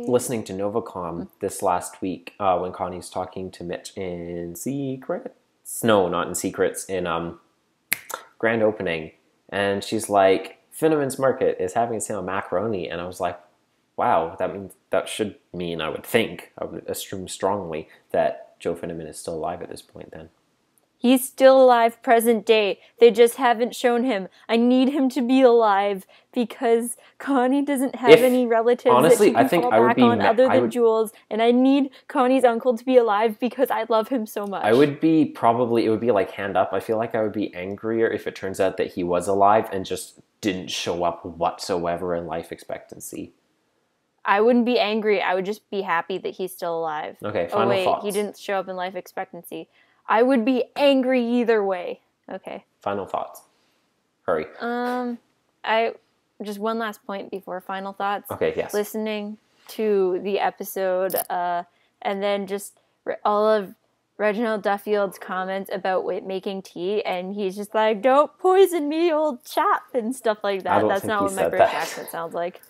listening to Novacom this last week when Connie's talking to Mitch in Secrets. No, not in Secrets, in Grand Opening. And she's like, Finneman's Market is having a sale on macaroni. And I was like, wow, that should mean, I would assume strongly that Joe Finneman is still alive at this point then. He's still alive present day. They just haven't shown him. I need him to be alive because Connie doesn't have any relatives honestly, that she can fall back on other than Jules. And I need Connie's uncle to be alive because I love him so much. It would be like Hand Up. I feel like I would be angrier if it turns out that he was alive and just didn't show up whatsoever in life expectancy. I wouldn't be angry. I would just be happy that he's still alive. Okay, final thoughts. He didn't show up in life expectancy. I would be angry either way. Okay. Final thoughts. Hurry. Just one last point before final thoughts. Okay, yes. Listening to the episode, and then just all of Reginald Duffield's comments about making tea, and he's just like, "Don't poison me, old chap," and stuff like that. That's not what my British accent sounds like.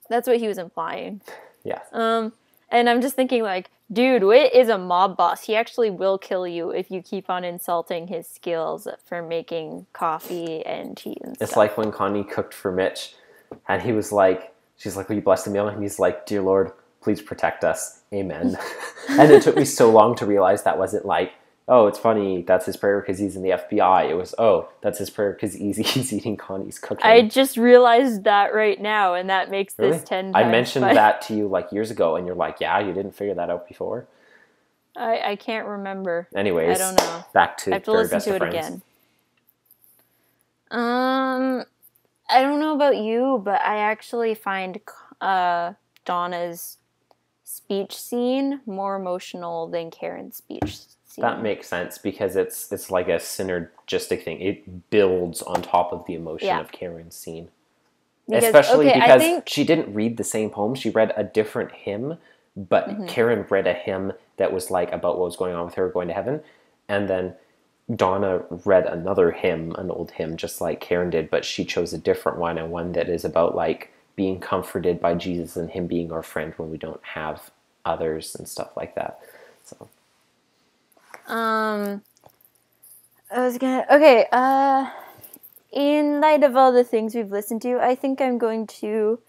That's what he was implying. Yeah. And I'm just thinking, like, dude, Wit is a mob boss. He actually will kill you if you keep on insulting his skills for making coffee and tea and stuff. It's like when Connie cooked for Mitch, and he was like, she's like, will you bless the meal? And he's like, dear Lord, please protect us. Amen. And it took me so long to realize that wasn't like, oh, it's funny, that's his prayer because he's in the FBI. It was, oh, that's his prayer because he's eating Connie's cooking. I just realized that right now, and that makes this 10 times. I mentioned that to you like years ago, and you're like, yeah, you didn't figure that out before? I can't remember. Anyways, I don't know. Back to I have to listen to it again. I don't know about you, but I actually find Donna's speech scene more emotional than Karen's speech scene. That makes sense because it's like a synergistic thing. It builds on top of the emotion of Karen's scene. Especially because she didn't read the same poem. She read a different hymn, but Karen read a hymn that was like about what was going on with her going to heaven. And then Donna read another hymn, an old hymn, just like Karen did, but she chose a different one, and one that is about like being comforted by Jesus and him being our friend when we don't have others and stuff like that. So in light of all the things we've listened to, I think I'm going to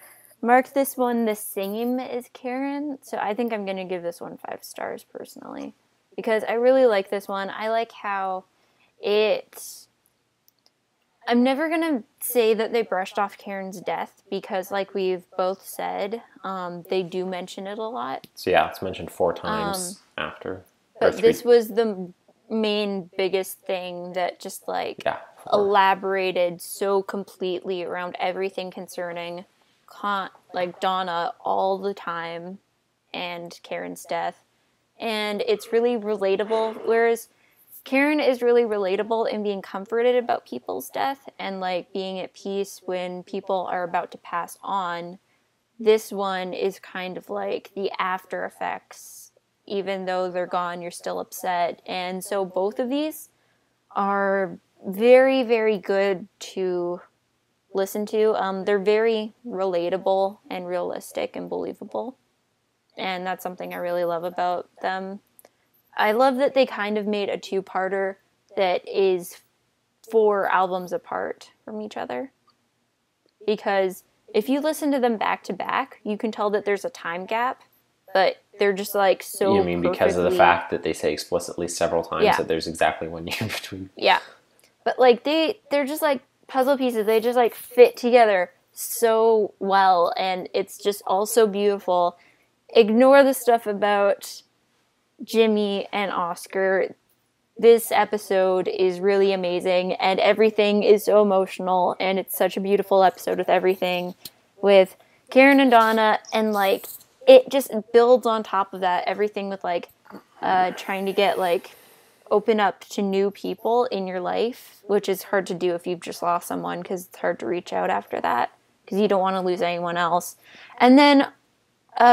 mark this one the same as Karen. So I think I'm going to give this one 5 stars personally, because I really like this one. I like how I'm never going to say that they brushed off Karen's death because, like we've both said, they do mention it a lot. So yeah, it's mentioned 4 times after. But this was the main biggest thing that just like elaborated so completely around everything concerning like Donna all the time and Karen's death. And it's really relatable, whereas Karen is really relatable in being comforted about people's death and like being at peace when people are about to pass on. This one is kind of like the after effects. Even though they're gone, you're still upset. And so both of these are very, very good to listen to. They're very relatable and realistic and believable. And that's something I really love about them. I love that they kind of made a 2-parter that is 4 albums apart from each other. Because if you listen to them back to back, you can tell that there's a time gap. But they're just like so. You mean because of the fact that they say explicitly several times that there's exactly 1 year between? Yeah, but like they're just like puzzle pieces. They just like fit together so well, and it's just all so beautiful. Ignore the stuff about Jimmy and Oscar. This episode is really amazing, and everything is so emotional, and it's such a beautiful episode with everything, with Karen and Donna, and, like, it just builds on top of that, everything with, like, trying to get, like, open up to new people in your life, which is hard to do if you've just lost someone, because it's hard to reach out after that, because you don't want to lose anyone else. And then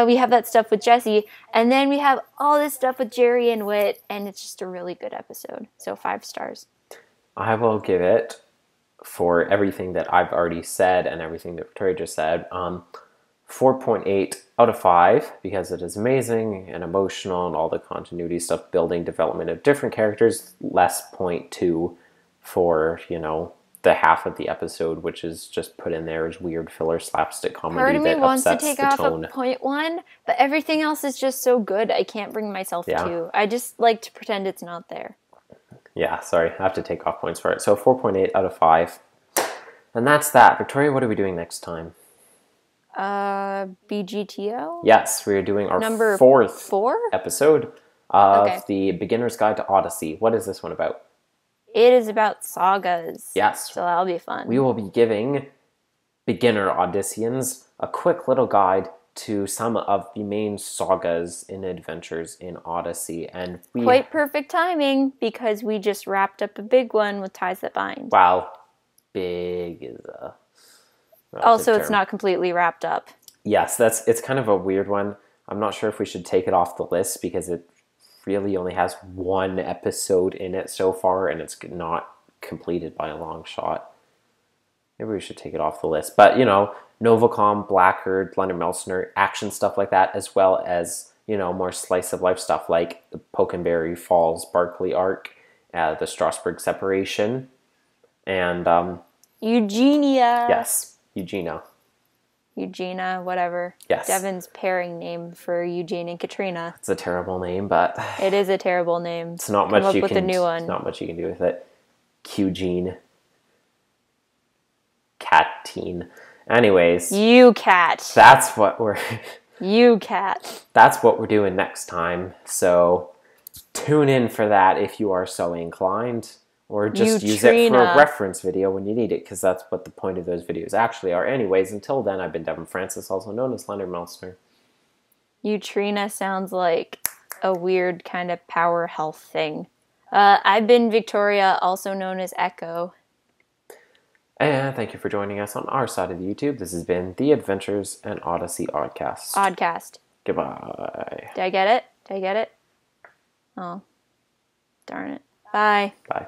we have that stuff with Jesse, and then we have all this stuff with Jerry and Whit, and it's just a really good episode. So 5 stars. I will give it, for everything that I've already said and everything that Victoria just said, 4.8 out of 5, because it is amazing and emotional and all the continuity stuff, building development of different characters. Less 0.2 for, you know, the half of the episode, which is just put in there as weird filler slapstick comedy. Part of me wants to take off a 0.1, but everything else is just so good, I can't bring myself to. I just like to pretend it's not there. Yeah, sorry, I have to take off points for it. So 4.8 out of 5. And that's that. Victoria, what are we doing next time? BGTO? Yes, we are doing our Number fourth 4 episode of the Beginner's Guide to Odyssey. What is this one about? It is about sagas. Yes. So that'll be fun. We will be giving beginner Odysseans a quick little guide to some of the main sagas and adventures in Odyssey. And quite perfect timing, because we just wrapped up a big one with Ties That Bind. Wow. Big is a... Also, it's not completely wrapped up. Yes, it's kind of a weird one. I'm not sure if we should take it off the list, because it really only has 1 episode in it so far, and it's not completed by a long shot. Maybe we should take it off the list. But, you know, Novacom, Blackgaard, Leonard Melsner, action stuff like that, as well as, you know, more slice of life stuff like the Pokenberry Falls Barkley arc, the Strasbourg separation, and Eugenia. Yes, Eugenia, whatever. Yes. Devin's pairing name for Eugene and Katrina. It's a terrible name, but it is a terrible name. It's not much you can. A new one. Not much you can do with it. Eugene. Catine. Anyways. You cat. That's what we're... You cat. That's what we're doing next time. So tune in for that if you are so inclined. Or just use it for a reference video when you need it, because that's what the point of those videos actually are. Anyways, until then, I've been Devin Francis, also known as Leonard Melsner. Eutrina sounds like a weird kind of power health thing. I've been Victoria, also known as Echo. And thank you for joining us on our side of the YouTube. This has been The Adventures and Odyssey Oddcast. Oddcast. Goodbye. Did I get it? Oh. Darn it. Bye. Bye.